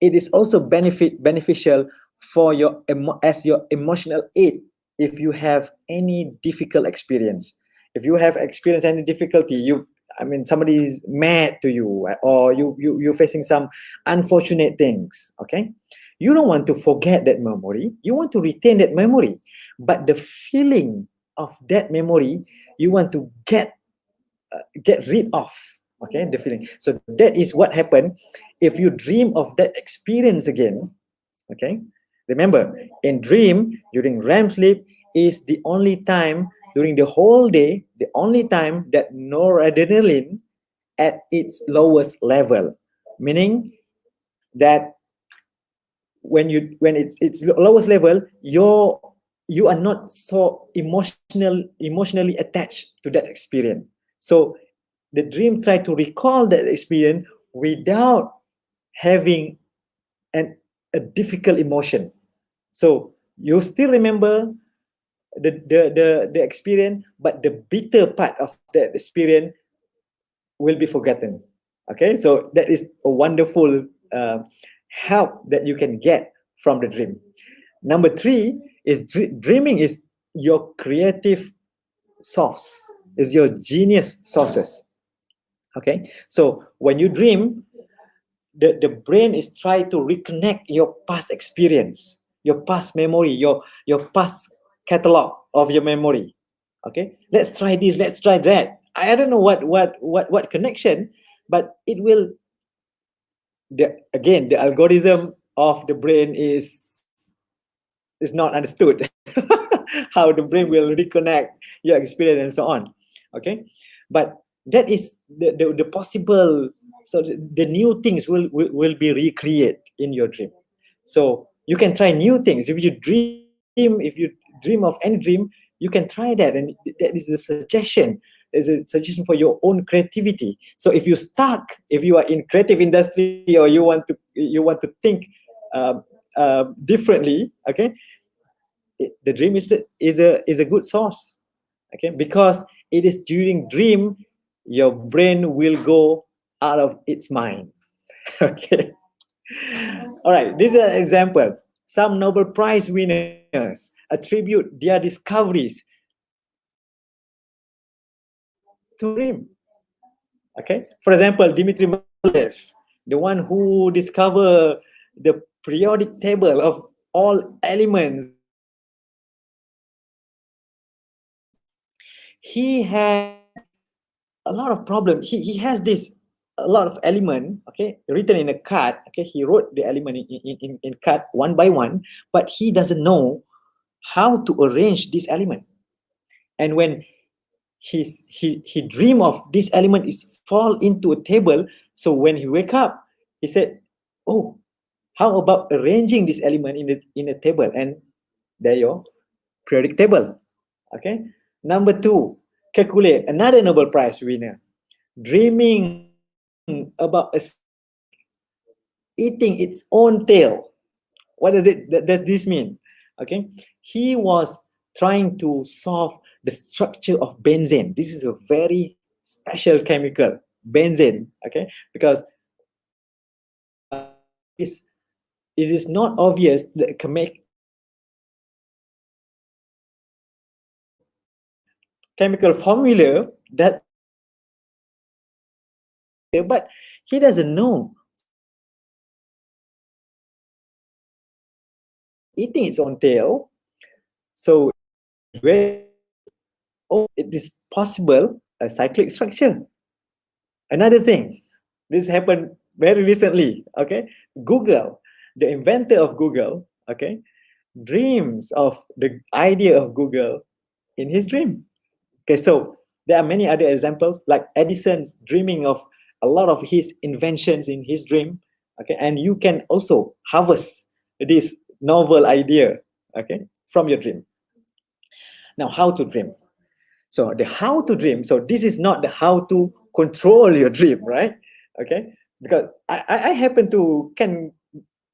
it is also beneficial for your as your emotional aid if you have any difficult experience. If you have experienced any difficulty, somebody is mad to you, or you're facing some unfortunate things, okay? You don't want to forget that memory. You want to retain that memory. But the feeling of that memory, you want to get rid of, okay, the feeling. So that is what happened if you dream of that experience again, okay? Remember, in dream, during REM sleep, is the only time during the whole day, the only time that noradrenaline at its lowest level, meaning that when it's lowest level, you are not so emotionally attached to that experience. So the dream try to recall that experience without having a difficult emotion. So you still remember the experience, but the bitter part of that experience will be forgotten. Okay, so that is a wonderful help that you can get from the dream. Number three is dreaming is your creative source, is your genius sources. Okay, so when you dream, the brain is trying to reconnect your past experience, your past memory, your past catalog of your memory. Okay, let's try this, let's try that. I don't know what connection, but it will. Again, the algorithm of the brain is not understood. How the brain will reconnect your experience and so on. Okay, but that is the possible. So the new things will be recreated in your dream. So you can try new things. If you dream of any dream, you can try that, and that is a suggestion. Is a suggestion for your own creativity. So if you are in creative industry, or you want to think differently, okay, the dream is a good source, okay, because it is during dream your brain will go out of its mind. Okay. All right, this is an example. Some Nobel Prize winners attribute their discoveries to dream. Okay, for example, Dmitry Mendeleev, the one who discovered the periodic table of all elements, he had a lot of problems. He has a lot of element, okay, written in a card. Okay, he wrote the element in card one by one, but he doesn't know how to arrange this element. And when he dream of this element is fall into a table, so when he wake up, he said, oh, how about arranging this element in a table? And there your periodic table. Okay. Number 2, calculate, another Nobel Prize winner, dreaming about eating its own tail. What does this mean? Okay, he was trying to solve the structure of benzene. This is a very special chemical, benzene. Okay, because it is not obvious the chemical formula that, but he doesn't know eating its own tail. So it is possible a cyclic structure. Another thing, this happened very recently. Okay, Google, the inventor of Google, okay, dreams of the idea of Google in his dream. Okay, so there are many other examples, like Edison's dreaming of a lot of his inventions in his dream. Okay, and you can also harvest this novel idea, okay, from your dream. Now, how to dream? So the how to dream. So this is not the how to control your dream, right? Okay, because I happen to can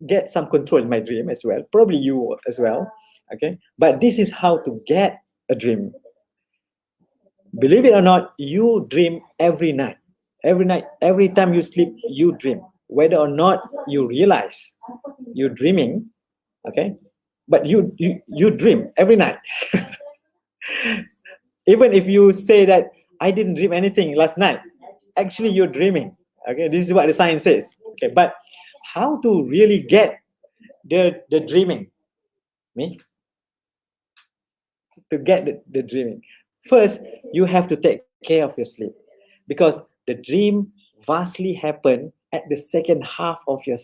get some control in my dream as well. Probably you as well. Okay, but this is how to get a dream. Believe it or not, you dream every night. Every night, every time you sleep, you dream. Whether or not you realize you're dreaming, okay, but you dream every night. Even if you say that I didn't dream anything last night, actually you're dreaming. Okay, this is what the science says. Okay, but how to really get the dreaming? To get the dreaming, first you have to take care of your sleep, because the dream vastly happen at the second half of your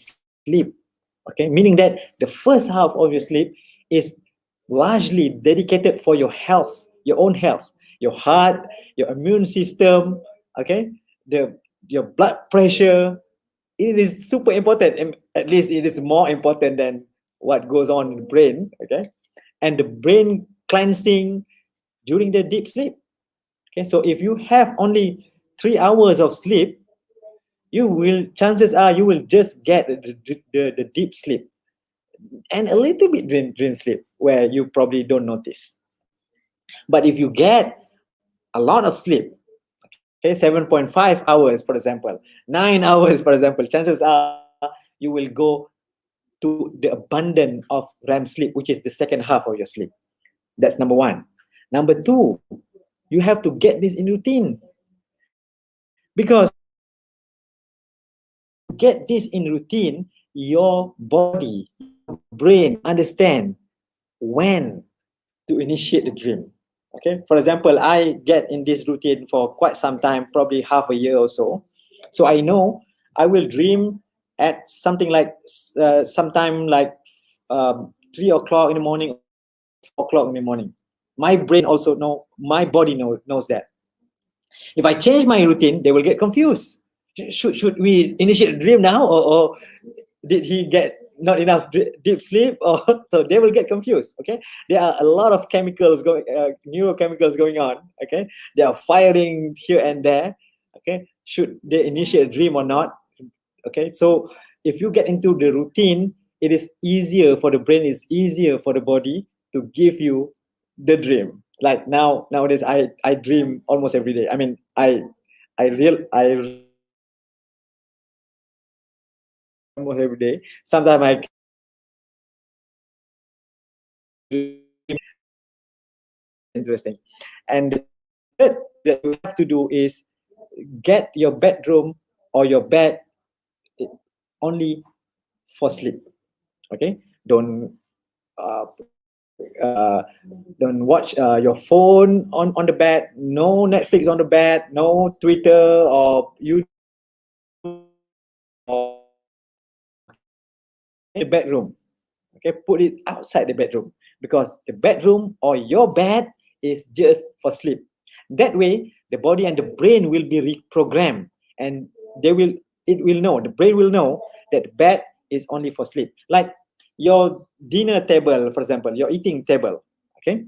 sleep. Okay, meaning that the first half of your sleep is largely dedicated for your health, your own health, your heart, your immune system, okay, your blood pressure. It is super important, and at least it is more important than what goes on in the brain. Okay, and the brain cleansing during the deep sleep. Okay, so if you have only 3 hours of sleep, chances are you will just get the deep sleep and a little bit dream sleep where you probably don't notice. But if you get a lot of sleep, okay, 7.5 hours, for example, 9 hours, for example, chances are you will go to the abundance of REM sleep, which is the second half of your sleep. That's number 1. Number 2, you have to get this in routine, because get this in routine, your body, your brain understand when to initiate the dream. Okay, for example, I get in this routine for quite some time, probably half a year or so. So I know I will dream at something like sometime like 3 o'clock in the morning, 4 o'clock in the morning. My brain also my body knows that. If I change my routine, they will get confused. Should we initiate a dream now, or did he get not enough deep sleep? Or so they will get confused. Okay, there are a lot of chemicals going, neurochemicals going on. Okay, they are firing here and there. Okay, should they initiate a dream or not? Okay, so if you get into the routine, it is easier for the brain, is easier for the body to give you the dream. Like nowadays, I dream almost every day. I mean, I almost every day. Sometimes I interesting. And the third that you have to do is get your bedroom or your bed only for sleep. Okay, don't watch your phone on the bed. No Netflix on the bed. No Twitter or YouTube. Or the bedroom. Okay, put it outside the bedroom, because the bedroom or your bed is just for sleep. That way, the body and the brain will be reprogrammed, and the brain will know that bed is only for sleep. Like your dinner table, for example, your eating table. Okay,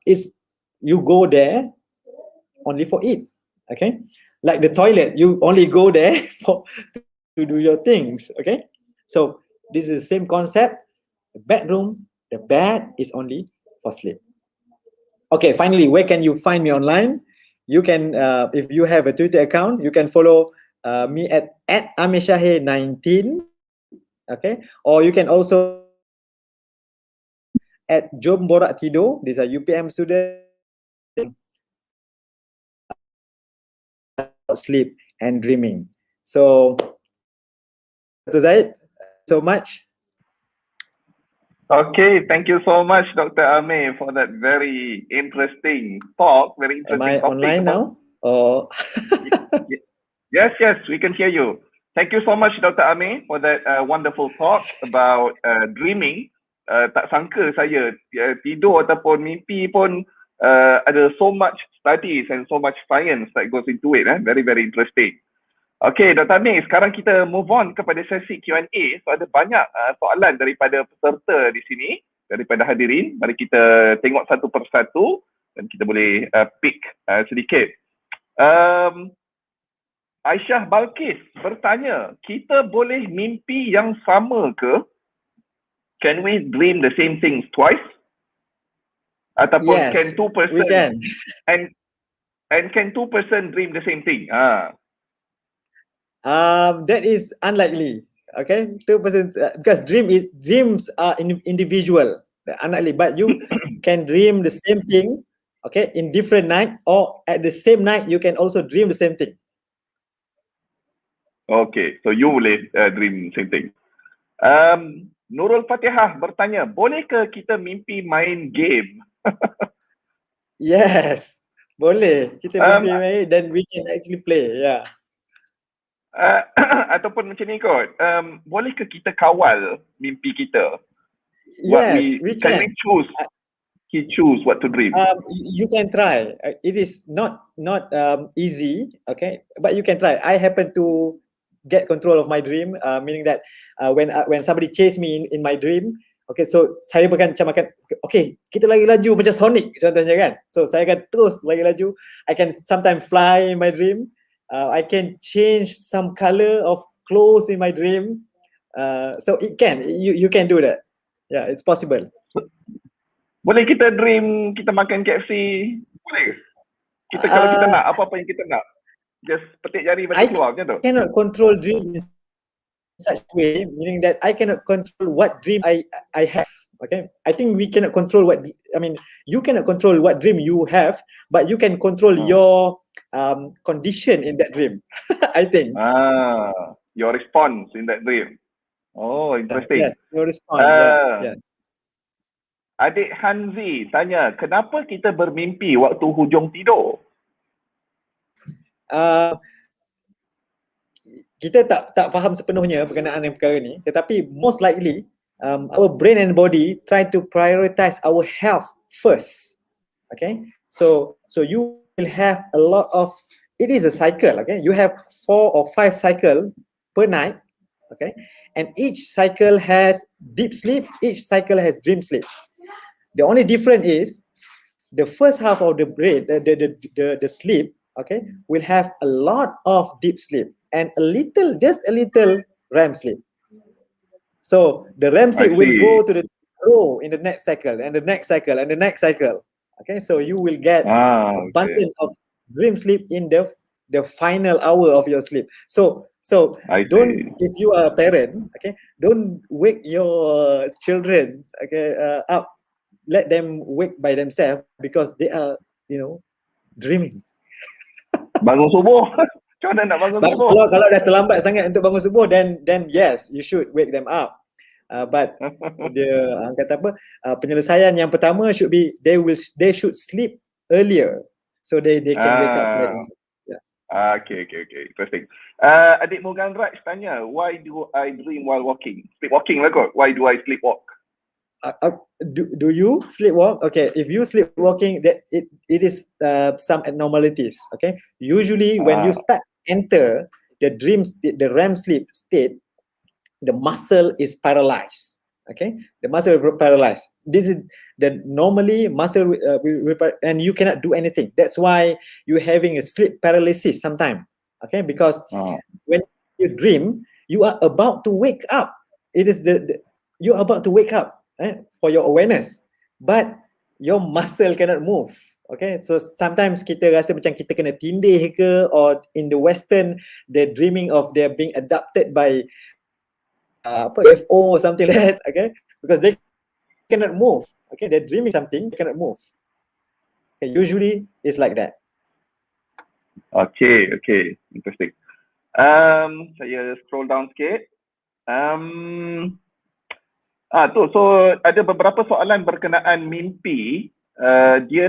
is you go there only for eat. Okay, like the toilet, you only go there to do your things. Okay, so this is the same concept. The bedroom, the bed is only for sleep. Okay, finally, where can you find me online? You can, if you have a Twitter account, you can follow me at @AmirShahir19. Okay, or you can also at Jom Borak Tidur. These are UPM students. Sleep and dreaming. So, Dr. Zaid, so much. Okay, thank you so much, Dr. Amir, for that very interesting talk. Very interesting Am I topic. online now? Or Yes, we can hear you. Thank you so much, Dr. Amir, for that wonderful talk about dreaming. Tak sangka saya tidur ataupun mimpi pun ada so much studies and so much science that goes into it. Very, very interesting. Okay, Dr. Amir, sekarang kita move on kepada sesi Q&A. So ada banyak soalan daripada peserta di sini, daripada hadirin. Mari kita tengok satu persatu dan kita boleh pick sedikit. Aisyah Balkis bertanya, kita boleh mimpi yang sama ke? Can we dream the same things twice? Ataupun yes, can two person we can. And can two person dream the same thing? That is unlikely. Okay, 2%, because dreams are individual, unlikely. But you can dream the same thing, okay, in different night, or at the same night you can also dream the same thing. Okay, so you boleh dream same thing. Nurul Fatihah bertanya, boleh ke kita mimpi main game? Yes, boleh. Kita mimpi main, then we can actually play. Yeah. Ataupun macam ni kot, boleh ke kita kawal mimpi kita? Yes, we can. Can we choose what to dream? You can try. It is not easy, okay, but you can try. I happen to get control of my dream, meaning that when somebody chase me in my dream, okay, so saya akan okay, kita lagi laju macam Sonic contohnya kan. So saya akan terus lagi laju. I can sometimes fly in my dream. I can change some color of clothes in my dream. So it can, you can do that. Yeah, it's possible. Boleh kita dream kita makan KFC? Boleh. Kalau kita nak apa-apa yang kita nak, just petik jari macam keluar macam tu. I cannot control dream in such way, meaning that I cannot control what dream I have. Okay, I think we cannot control you cannot control what dream you have, but you can control your condition in that dream. I think. Your response in that dream. Oh, interesting. Yes, your response. Yes. Adik Hanzi tanya, kenapa kita bermimpi waktu hujung tidur? Kita tak faham sepenuhnya berkenaan dengan perkara ni, tetapi most likely our brain and body try to prioritize our health first. Okay, so you will have a lot of, it is a cycle. Okay, you have 4 or 5 cycle per night. Okay, and each cycle has deep sleep, each cycle has dream sleep. The only difference is the first half of the brain, the sleep, okay, will have a lot of deep sleep and just a little REM sleep. So the REM sleep will grow in the next cycle and the next cycle and the next cycle. Okay, so you will get abundance of dream sleep in the final hour of your sleep. So don't, if you are a parent, okay, don't wake your children, okay, up. Let them wake by themselves because they are, dreaming. Bangun subuh. Macam mana nak bangun subuh? Kalau dah terlambat sangat untuk bangun subuh, then yes, you should wake them up. But dia kata apa? Penyelesaian yang pertama should be they should sleep earlier so they can wake up later. Okay. Interesting. Adik Mugan Raj tanya, why do I dream while walking? Sleepwalking lah kot. Why do I sleepwalk? Do you sleepwalk? Okay, if you sleepwalking, that it is some abnormalities. Okay, usually when you start enter the REM sleep state, the muscle is paralyzed. Okay, the muscle will paralyzed. This is the normally muscle and you cannot do anything. That's why you're having a sleep paralysis sometimes. Okay, because when you dream, you are about to wake up. It is you're about to wake up. For your awareness, but your muscle cannot move. Okay, so sometimes kita rasa macam kita kena tindih ke, or in the Western they're dreaming of they're being adopted by FO or something like that. Okay, because they cannot move. Okay, they're dreaming something, they cannot move. Okay, usually it's like that. Okay, interesting. Saya scroll down sikit. So ada beberapa soalan berkenaan mimpi,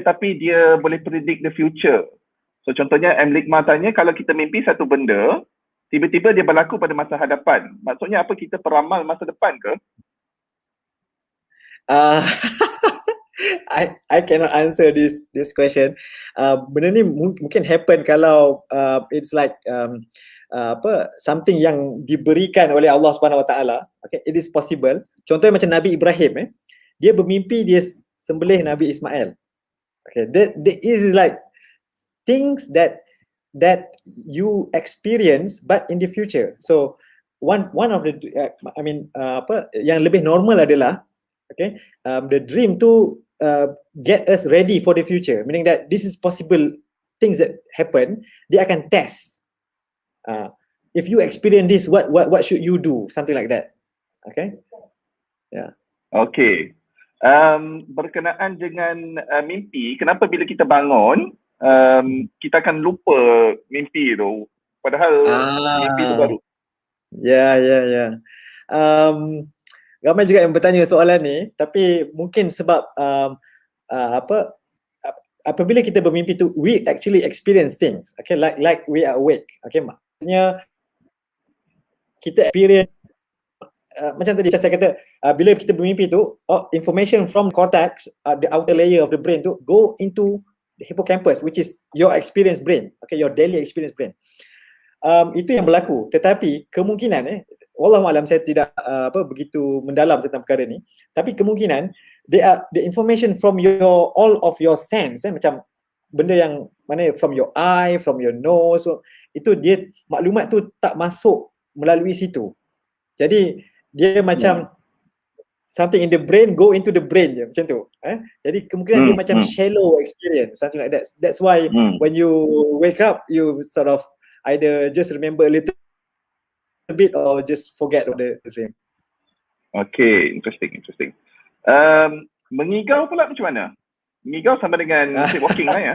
tapi dia boleh predict the future. So contohnya M. Likma tanya, kalau kita mimpi satu benda, tiba-tiba dia berlaku pada masa hadapan. Maksudnya apa, kita peramal masa depan ke? I cannot answer this question. Benda ni mungkin happen kalau it's like something yang diberikan oleh Allah Subhanahu Wa Taala. Okay, it is possible. Contohnya macam Nabi Ibrahim, dia bermimpi dia sembelih Nabi Ismail. Okay, that is like things that you experience but in the future. So one of the yang lebih normal adalah, okay, the dream to get us ready for the future, meaning that this is possible things that happen, dia akan test. If you experience this, what should you do? Something like that. Okay. Yeah. Okay. Berkenaan dengan mimpi, kenapa bila kita bangun, kita akan lupa mimpi tu, padahal mimpi tu baru. Ya. Ramai juga yang bertanya soalan ni, tapi mungkin sebab apabila kita bermimpi tu, we actually experience things. Okay, like we are awake. Okay, maksudnya kita experience macam tadi saya kata, bila kita bermimpi tu, information from cortex, the outer layer of the brain tu go into the hippocampus, which is your experience brain. Okay, your daily experience brain. Itu yang berlaku. Tetapi kemungkinan wallahualam, saya tidak begitu mendalam tentang perkara ni, tapi kemungkinan the information from all of your sense, macam benda yang mana from your eye, from your nose, itu dia maklumat tu tak masuk melalui situ. Jadi dia macam something in the brain go into the brain je, macam tu. Jadi kemungkinan dia macam shallow experience, something like that. That's why when you wake up, you sort of either just remember a little bit or just forget the dream. Okay, interesting. Mengigau pula macam mana? Mengigau sama dengan sleepwalking lah ya?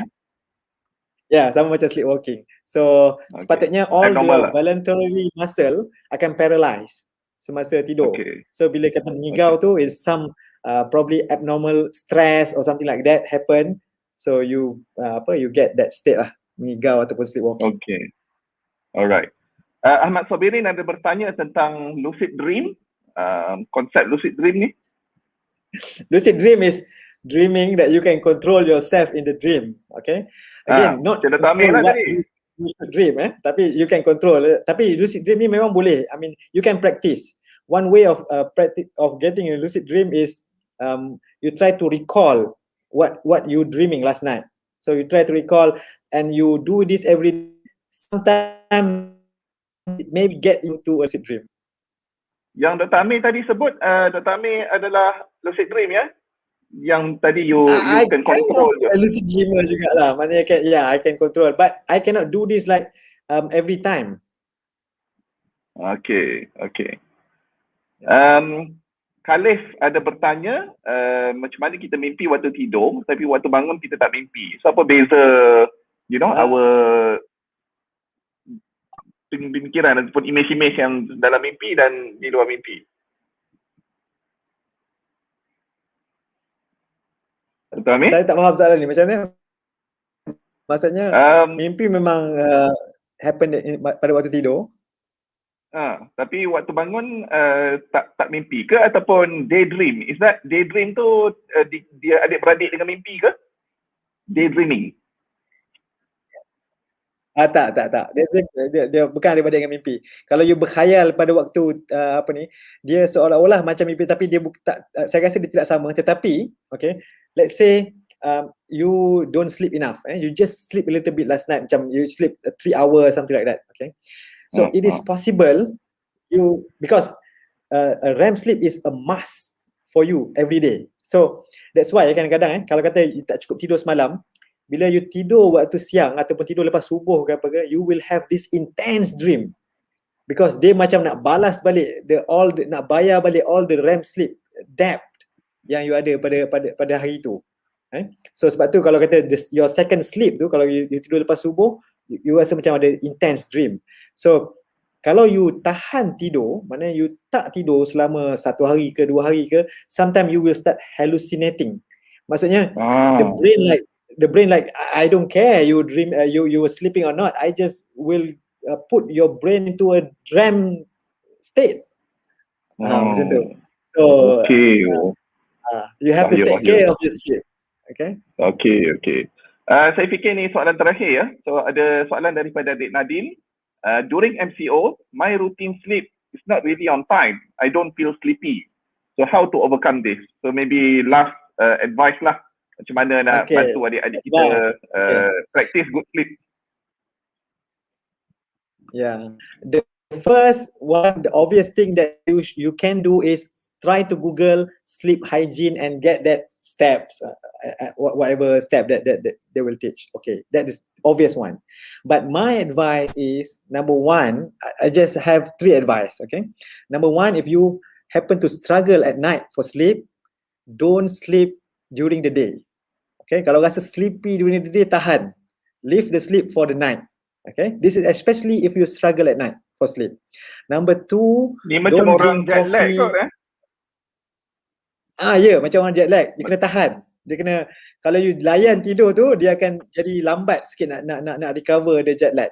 Ya, sama macam sleepwalking. So sepatutnya all the voluntary muscle akan paralyze semasa tidur. So bila kata mengigau tu is some probably abnormal stress or something like that happen, so you you get that state lah, mengigau ataupun sleepwalking. Okay. Alright. Ahmad Sabirin ada bertanya tentang lucid dream. Konsep lucid dream ni. Lucid dream is dreaming that you can control yourself in the dream. Okay. Again, not Macam Dr. Amir lah what tadi. you should dream, tapi you can control. Tapi lucid dream ni memang boleh. I mean, you can practice. One way of practice of getting a lucid dream is you try to recall what you dreaming last night. So you try to recall and you do this every day. Sometimes it may get into a lucid dream. Yang Dr. Amir tadi sebut, Dr. Amir adalah lucid dream ya? Yang tadi you can control je. I lucid dreamer jugalah. Maknanya I can control, but I cannot do this like every time. Okay. Khalif ada bertanya, macam mana kita mimpi waktu tidur, tapi waktu bangun kita tak mimpi. So apa beza, our pemikiran ataupun imej-imej yang dalam mimpi dan di luar mimpi? Betul, Amir? Saya tak faham soalan ni, macam mana? Maksudnya mimpi memang happen pada waktu tidur. Tapi waktu bangun tak mimpi ke ataupun daydream? Is that daydream tu dia adik-beradik dengan mimpi ke? Daydreaming. Tak. Dia bukan adik-beradik dengan mimpi. Kalau you berkhayal pada waktu dia seolah-olah macam mimpi, tapi dia saya rasa dia tidak sama. Tetapi, okay, let's say you don't sleep enough. You just sleep a little bit last night. Macam you sleep 3 hours, something like that. Okay. So it is possible because a REM sleep is a must for you every day. So that's why kadang-kadang kalau kata you tak cukup tidur semalam, bila you tidur waktu siang ataupun tidur lepas subuh ke apa ke, you will have this intense dream because dia macam nak balas balik nak bayar balik all the REM sleep debt yang you ada pada hari itu. So sebab tu kalau kata your second sleep tu, kalau you tidur lepas subuh, you rasa macam ada intense dream. So kalau you tahan tidur, maknanya you tak tidur selama 1 hari ke 2 hari ke, sometimes you will start hallucinating. Maksudnya the brain like I don't care you dream you were sleeping or not, I just will put your brain into a REM state. Macam tu. So you have to take care of your sleep. Okay. Saya fikir ni soalan terakhir ya. So ada soalan daripada Adik Nadine. During MCO, my routine sleep is not really on time. I don't feel sleepy. So how to overcome this? So maybe last advice lah. Macam mana nak bantu adik-adik kita practice good sleep. Yeah. The first one, the obvious thing that you can do is try to Google sleep hygiene and get that steps, whatever step that they will teach. Okay, that is obvious one. But my advice is, number one, I just have 3 advice. Okay, number one, if you happen to struggle at night for sleep, don't sleep during the day. Okay, kalau rasa sleepy during the day, tahan. Leave the sleep for the night. Okay, this is especially if you struggle at night for sleep. Number 2, ni macam orang jet lag kot macam orang jet lag. Dia kena tahan. Dia kena, kalau you layan tidur tu, dia akan jadi lambat sikit nak recover the jet lag.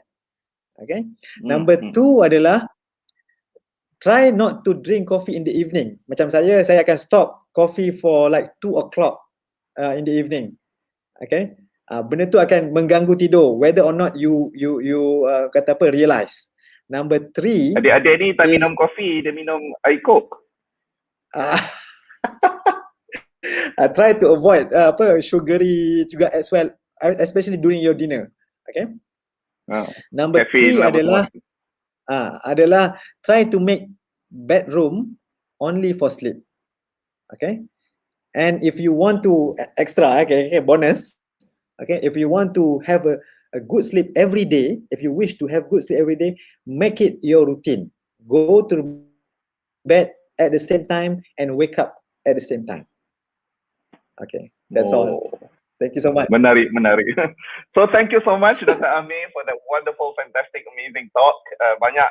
Okay. Number 2 adalah try not to drink coffee in the evening. Macam saya akan stop coffee for like 2 o'clock in the evening. Okay. Benda tu akan mengganggu tidur, whether or not you realize. Number 3, adik-adik ni tak minum kopi, dia minum air coke. Try to avoid sugary juga as well, especially during your dinner. Okay. Number 3 adalah try to make bedroom only for sleep. Okay. And if you want to bonus, okay, if you want to have a good sleep every day, if you wish to have good sleep every day, make it your routine. Go to bed at the same time and wake up at the same time. Okay, that's all. Thank you so much. Menarik. So thank you so much Dr. Amir for that wonderful, fantastic, amazing talk. Banyak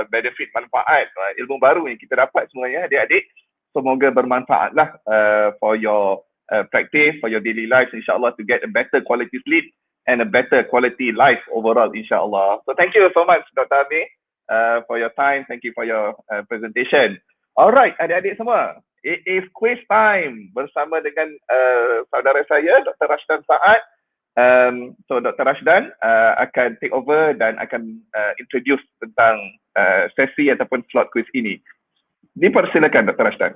benefit, manfaat, ilmu baru yang kita dapat semuanya adik-adik. So semoga bermanfaat lah for your practice, for your daily life, insyaAllah, to get a better quality sleep and a better quality life overall, insyaAllah. So thank you so much, Dr. Amir, for your time. Thank you for your presentation. Alright, adik-adik semua, it is quiz time bersama dengan saudara saya, Dr. Rashdan Saad. So Dr. Rashdan akan take over dan akan introduce tentang sesi ataupun slot quiz ini. Dipersilakan Dr. Rashdan.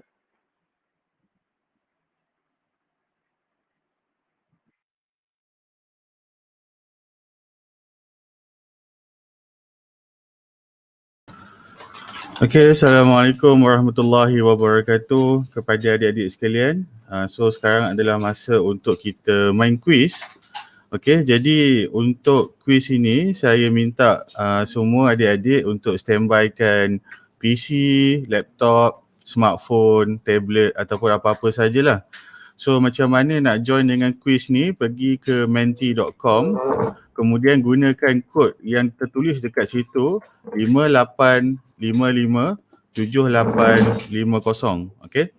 Okay, Assalamualaikum warahmatullahi wabarakatuh kepada adik-adik sekalian. So sekarang adalah masa untuk kita main quiz. Okay, jadi untuk quiz ini saya minta semua adik-adik untuk standbykan PC, laptop, smartphone, tablet ataupun apa-apa sajalah. So macam mana nak join dengan quiz ni, pergi ke menti.com, kemudian gunakan kod yang tertulis dekat situ 58557850. Okay.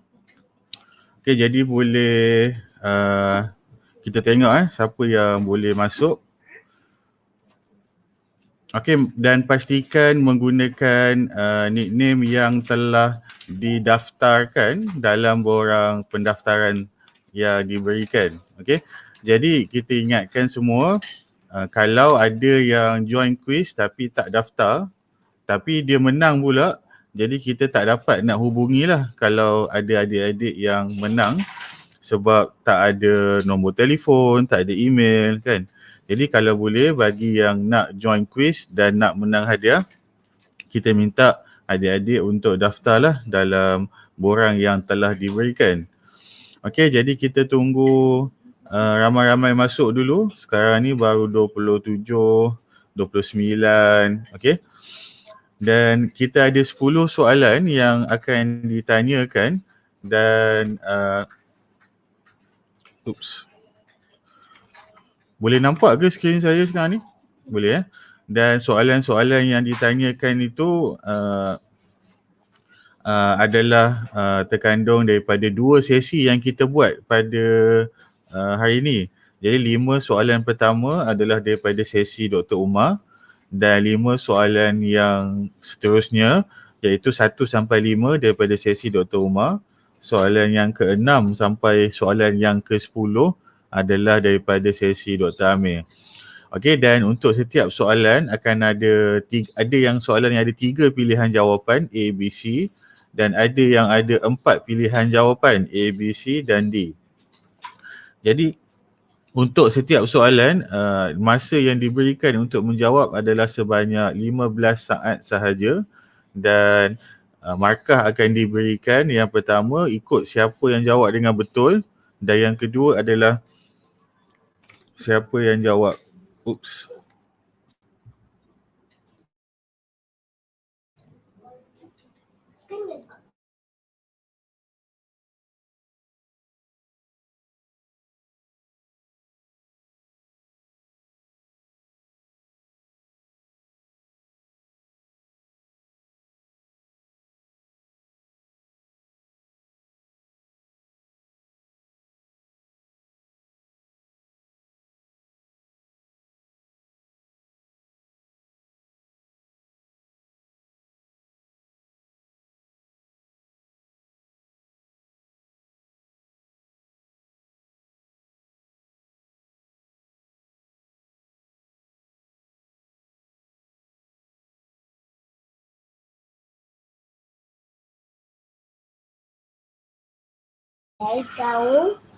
Okay, jadi boleh kita tengok siapa yang boleh masuk. Okay, dan pastikan menggunakan nickname yang telah didaftarkan dalam borang pendaftaran yang diberikan. Okay, jadi kita ingatkan semua, kalau ada yang join quiz tapi tak daftar, tapi dia menang pula, jadi kita tak dapat nak hubungilah kalau ada adik-adik yang menang sebab tak ada nombor telefon, tak ada email kan. Jadi kalau boleh bagi yang nak join quiz dan nak menang hadiah, kita minta adik-adik untuk daftarlah dalam borang yang telah diberikan. Okey, jadi kita tunggu ramai-ramai masuk dulu. Sekarang ni baru 27, 29, okey. Dan kita ada 10 soalan yang akan ditanyakan dan boleh nampak ke skrin saya sekarang ni? Boleh Dan soalan-soalan yang ditanyakan itu adalah terkandung daripada 2 sesi yang kita buat pada hari ini. Jadi 5 soalan pertama adalah daripada sesi Dr. Umar dan 5 soalan yang seterusnya iaitu 1 sampai 5 daripada sesi Dr. Umar. Soalan yang ke-6 sampai soalan yang ke-10 adalah daripada sesi Dr. Amir. Okey, dan untuk setiap soalan akan ada yang soalan yang ada 3 pilihan jawapan A, B, C dan ada yang ada 4 pilihan jawapan A, B, C dan D. Jadi untuk setiap soalan masa yang diberikan untuk menjawab adalah sebanyak 15 saat sahaja dan markah akan diberikan. Yang pertama ikut siapa yang jawab dengan betul dan yang kedua adalah siapa yang jawab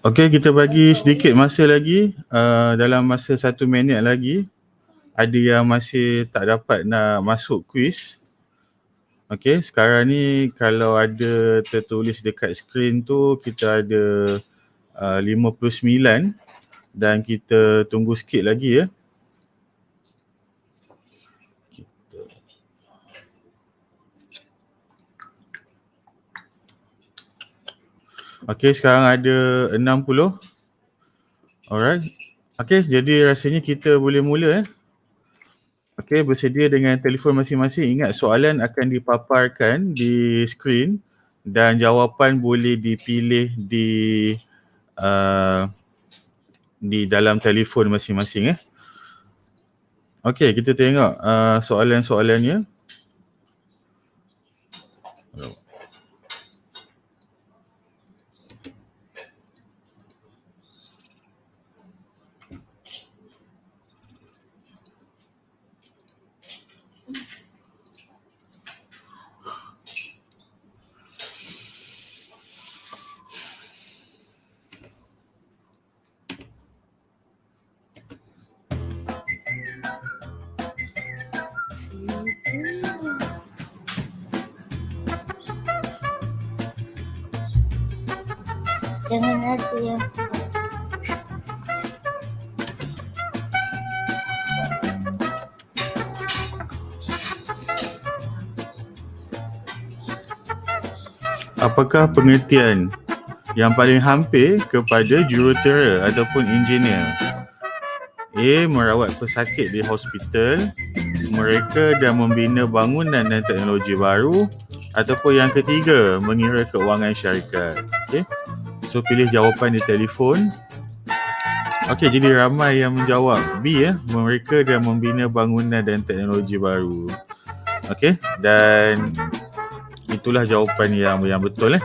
Okey, kita bagi sedikit masa lagi. Dalam masa 1 minit lagi ada yang masih tak dapat nak masuk quiz. Okey, sekarang ni kalau ada tertulis dekat skrin tu kita ada 59 dan kita tunggu sikit lagi . Okey, sekarang ada 60. Alright. Okey, jadi rasanya kita boleh mula . Okey, bersedia dengan telefon masing-masing. Ingat soalan akan dipaparkan di skrin dan jawapan boleh dipilih di dalam telefon masing-masing. Okey, kita tengok soalan-soalannya. Jangan ada yang Apakah pengertian yang paling hampir kepada jurutera ataupun engineer? A. Merawat pesakit di hospital, mereka dan membina bangunan dan teknologi baru, ataupun yang ketiga, mengira keuangan syarikat. Okay. So pilih jawapan di telefon. Okey, jadi ramai yang menjawab B mereka dan membina bangunan dan teknologi baru. Okey, dan itulah jawapan yang betul.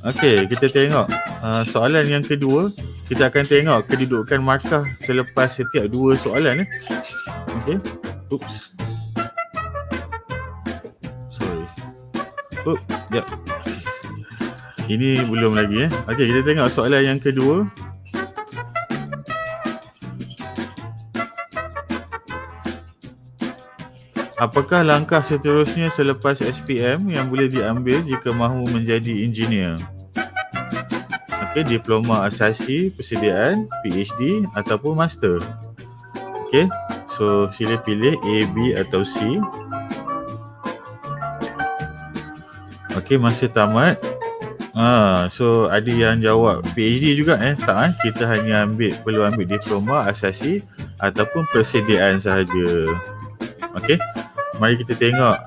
Okey, kita tengok soalan yang kedua. Kita akan tengok kedudukan markah selepas setiap dua soalan. Okey. Oops. Sorry. Yep. Ini belum lagi. Okey, kita tengok soalan yang kedua. Apakah langkah seterusnya selepas SPM yang boleh diambil jika mahu menjadi engineer? Okey, diploma asasi, persediaan, PhD ataupun master. Okey, so sila pilih A, B atau C. Okey, masa tamat. So ada yang jawab PhD juga tak kita hanya perlu ambil diploma asasi ataupun persediaan sahaja. Okey. Mari kita tengok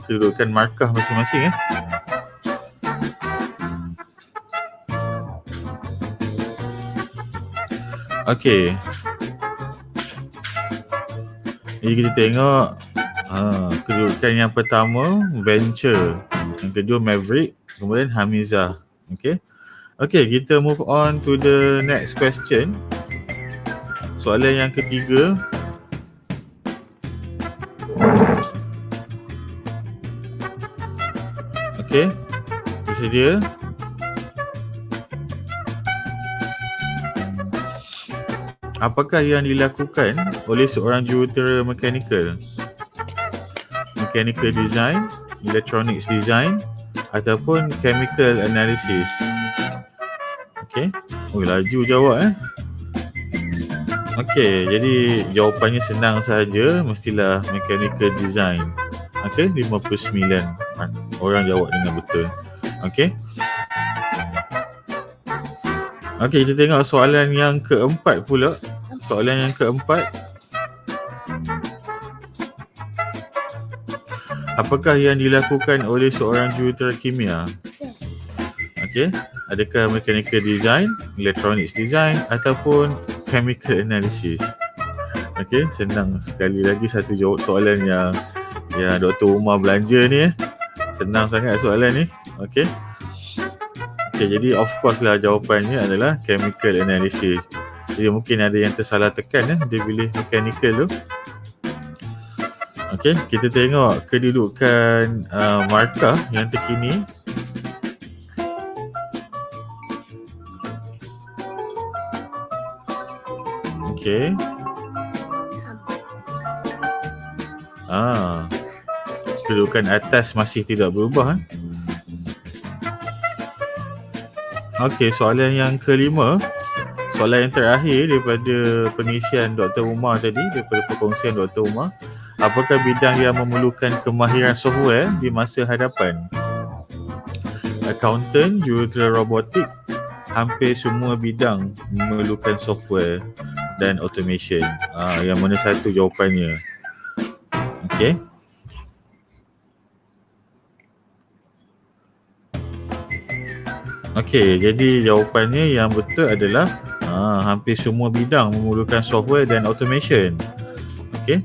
kedudukan markah masing-masing. Okey. Jadi kita tengok kedudukan yang pertama venture, yang kedua maverick, kemudian Hamzah. Okey. Okey, kita move on to the next question. Soalan yang ketiga. Okey, bersedia? Apakah yang dilakukan oleh seorang jurutera mechanical? Mechanical design, electronics design ataupun chemical analysis? Okey, laju jawab Okey, jadi jawapannya senang sahaja, mestilah mechanical design. Okey, 59 orang jawab dengan betul. Okey. Okey, kita tengok soalan yang keempat pula. Soalan yang keempat. Apakah yang dilakukan oleh seorang jurutera kimia? Okey, adakah mechanical design, electronics design ataupun chemical analysis? Okey, senang sekali lagi satu jawab soalan yang Dr. Umar belanja ni. Senang sangat soalan ni. Okey. Okey, jadi of course lah jawapannya adalah chemical analysis. Jadi mungkin ada yang tersalah tekan dia pilih mechanical tu. Okey, kita tengok kedudukan markah yang terkini. Okey. Kedudukan atas masih tidak berubah. Okey, soalan yang kelima. Soalan yang terakhir daripada pengisian Dr. Umar tadi, daripada perkongsian Dr. Umar. Apakah bidang yang memerlukan kemahiran software di masa hadapan? Accountant, jurutera robotik, hampir semua bidang memerlukan software dan automation. Yang mana satu jawapannya? Okey. Okey, jadi jawapannya yang betul adalah hampir semua bidang memerlukan software dan automation. Okey,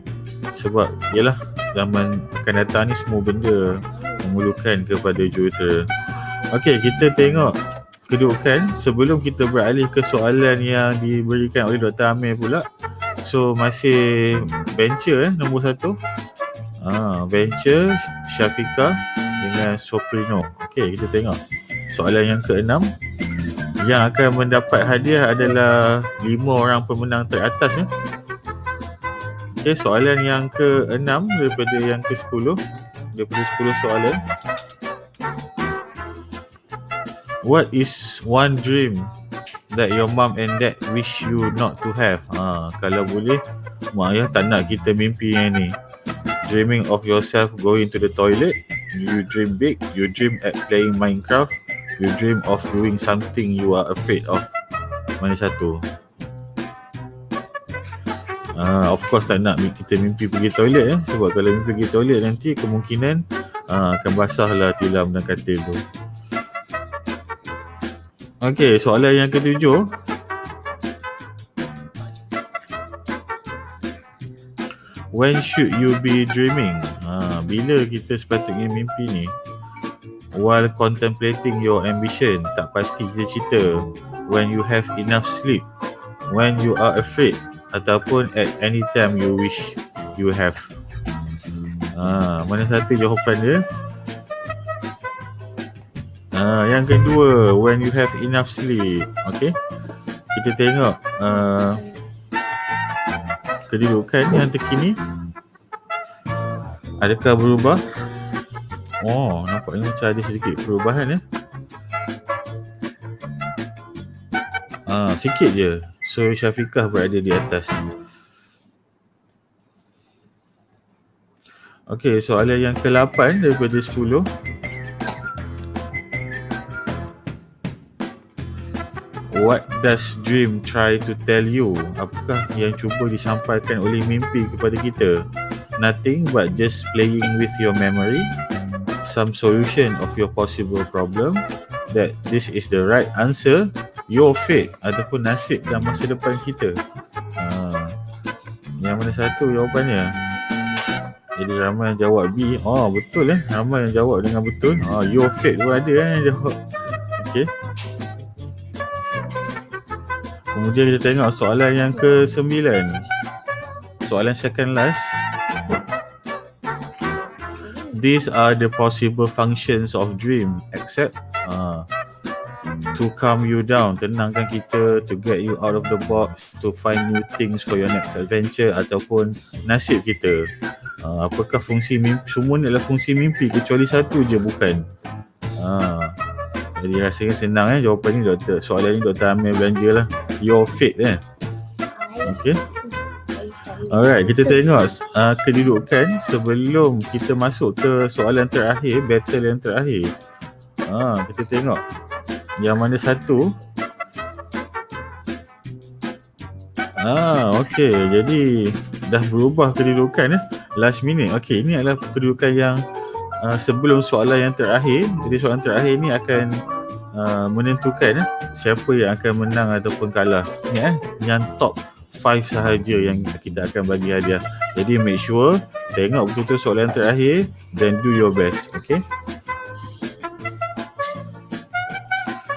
sebab yalah zaman akan datang ni semua benda memerlukan kepada jurutera. Okey, kita tengok kedudukan sebelum kita beralih ke soalan yang diberikan oleh Dr. Amir pula. So masih bencher nombor 1. Bencher Syafiqah dengan Soprino. Okey, kita tengok soalan yang ke-6. Yang akan mendapat hadiah adalah 5 orang pemenang teratas ya. Okey, soalan yang ke-6 daripada yang ke-10. Daripada 10 soalan. What is one dream that your mom and dad wish you not to have? Kalau boleh, mak ayah tak nak kita mimpi yang ni. Dreaming of yourself going to the toilet. You dream big. You dream at playing Minecraft. You dream of doing something you are afraid of. Mana satu? Of course tak nak kita mimpi pergi toilet ya. Sebab kalau mimpi pergi toilet nanti kemungkinan akan basahlah tilam dan katil tu. Okey, soalan yang ke-7. When should you be dreaming? Bila kita sepatutnya mimpi ni? While contemplating your ambition, tak pasti cita-cita. When you have enough sleep. When you are afraid. Ataupun at any time you wish you have. Mana satu jawapan dia? Yang kedua, when you have enough sleep. Okey, kita tengok kedudukan yang terkini. Adakah berubah? Nampaknya macam ada sedikit perubahan ya. Sikit je. So Syafiqah berada di atas. Okey, soalan yang ke-8 daripada 10. What does dream try to tell you? Apakah yang cuba disampaikan oleh mimpi kepada kita? Nothing but just playing with your memory. Some solution of your possible problem. That this is the right answer. Your fate ataupun nasib dan masa depan kita. Yang mana satu jawapannya? Jadi ramai yang jawab B. Betul ramai yang jawab dengan betul. Your fate pun ada yang jawab. Okey. Kemudian kita tengok soalan yang ke-9. Soalan second last. These are the possible functions of dream except to calm you down, tenangkan kita, to get you out of the box, to find new things for your next adventure ataupun nasib kita. Apakah fungsi mimpi? Semua ni adalah fungsi mimpi kecuali satu je bukan. Jadi rasanya senang jawapan ni doktor. Soalan ni Dr. Amir belanjalah. Your fate Okey. Alright, kita tengok kedudukan sebelum kita masuk ke soalan terakhir, battle yang terakhir. Kita tengok yang mana satu. Okey, jadi dah berubah kedudukan last minute. Okey, ini adalah kedudukan yang sebelum soalan yang terakhir. Jadi soalan terakhir ni akan menentukan siapa yang akan menang ataupun kalah. Ni yang top 5 sahaja yang kita akan bagi hadiah. Jadi make sure tengok betul-betul soalan terakhir dan do your best. Okay.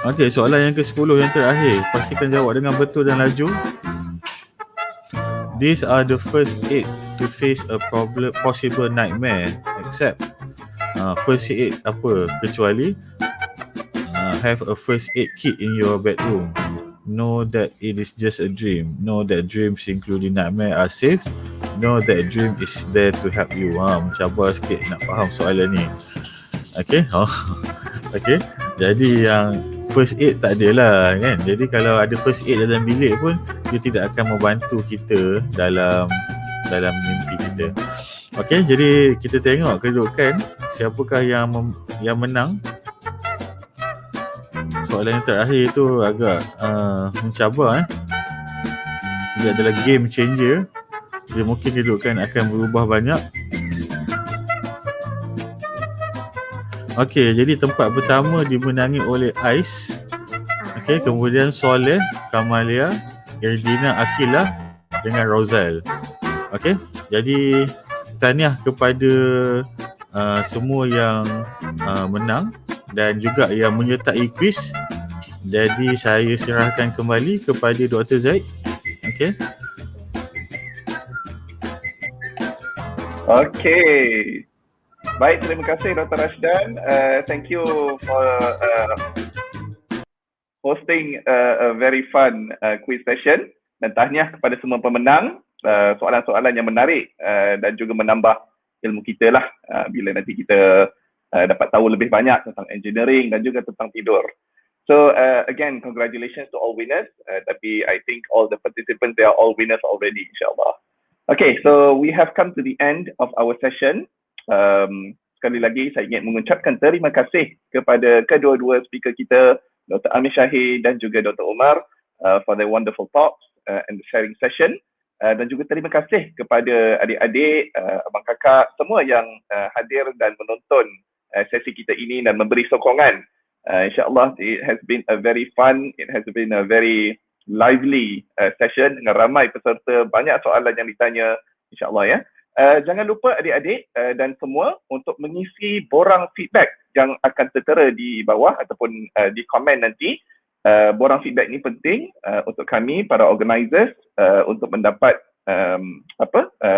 Okay, soalan yang ke-10 yang terakhir. Pastikan jawab dengan betul dan laju. These are the first aid to face a possible nightmare. Except first aid apa? Kecuali have a first aid kit in your bedroom. Know that it is just a dream. Know that dreams including nightmare are safe. Know that dream is there to help you. Mencabar sikit nak faham soalan ni. Okay. Okay. Jadi yang first aid tak adalah kan. Jadi kalau ada first aid dalam bilik pun dia tidak akan membantu kita dalam mimpi kita. Okay, jadi kita tengok kedudukan siapakah yang menang. Soalan yang terakhir tu agak mencabar Dia adalah game changer. Dia mungkin kedudukan akan berubah banyak. Okey, jadi tempat pertama dimenangi oleh Ais. Okey, kemudian Soleh, Kamalia, Erdina, Akilah dengan Rozal. Okey, jadi tahniah kepada semua yang menang dan juga yang menyertai kuis. Jadi saya serahkan kembali kepada Dr. Zaid. Okey. Okay. Baik, terima kasih Dr. Rashdan. Thank you for hosting a very fun quiz session. Dan tahniah kepada semua pemenang. Soalan-soalan yang menarik dan juga menambah ilmu kita lah bila nanti kita dapat tahu lebih banyak tentang engineering dan juga tentang tidur. So again, congratulations to all winners. Tapi I think all the participants, they are all winners already, insyaAllah. Okay, so we have come to the end of our session. Sekali lagi saya ingin mengucapkan terima kasih kepada kedua-dua speaker kita, Dr. Amir Syahir dan juga Dr. Umar for their wonderful talks and the sharing session. Dan juga terima kasih kepada adik-adik, abang kakak, semua yang hadir dan menonton sesi kita ini dan memberi sokongan. InsyaAllah, it has been a very fun, it has been a very lively session dengan ramai peserta, banyak soalan yang ditanya, insyaAllah ya. Jangan lupa adik-adik dan semua untuk mengisi borang feedback yang akan tertera di bawah ataupun di komen nanti. Borang feedback ni penting untuk kami, para organisers, untuk mendapat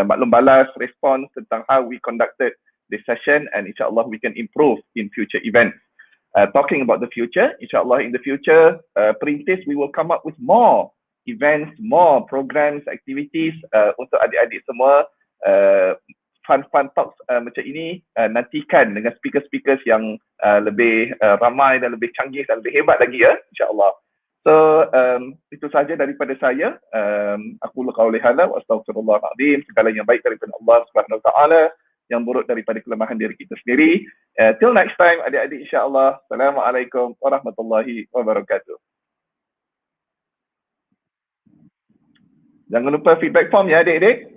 maklum balas, respons tentang how we conducted this session, and insyaAllah we can improve in future events. Talking about the future, insyaAllah in the future, Perintis, we will come up with more events, more programs, activities untuk adik-adik semua. Fun talks macam ini nantikan dengan speakers-speakers yang lebih ramai dan lebih canggih dan lebih hebat lagi ya, insyaAllah. So itu saja daripada saya. Aku qauli hadza wa astaghfirullahalazim. Segala yang baik daripada Allah Subhanahu wa taala, yang buruk daripada kelemahan diri kita sendiri. Till next time adik-adik, insyaAllah. Assalamualaikum warahmatullahi wabarakatuh. Jangan lupa feedback form ya adik-adik.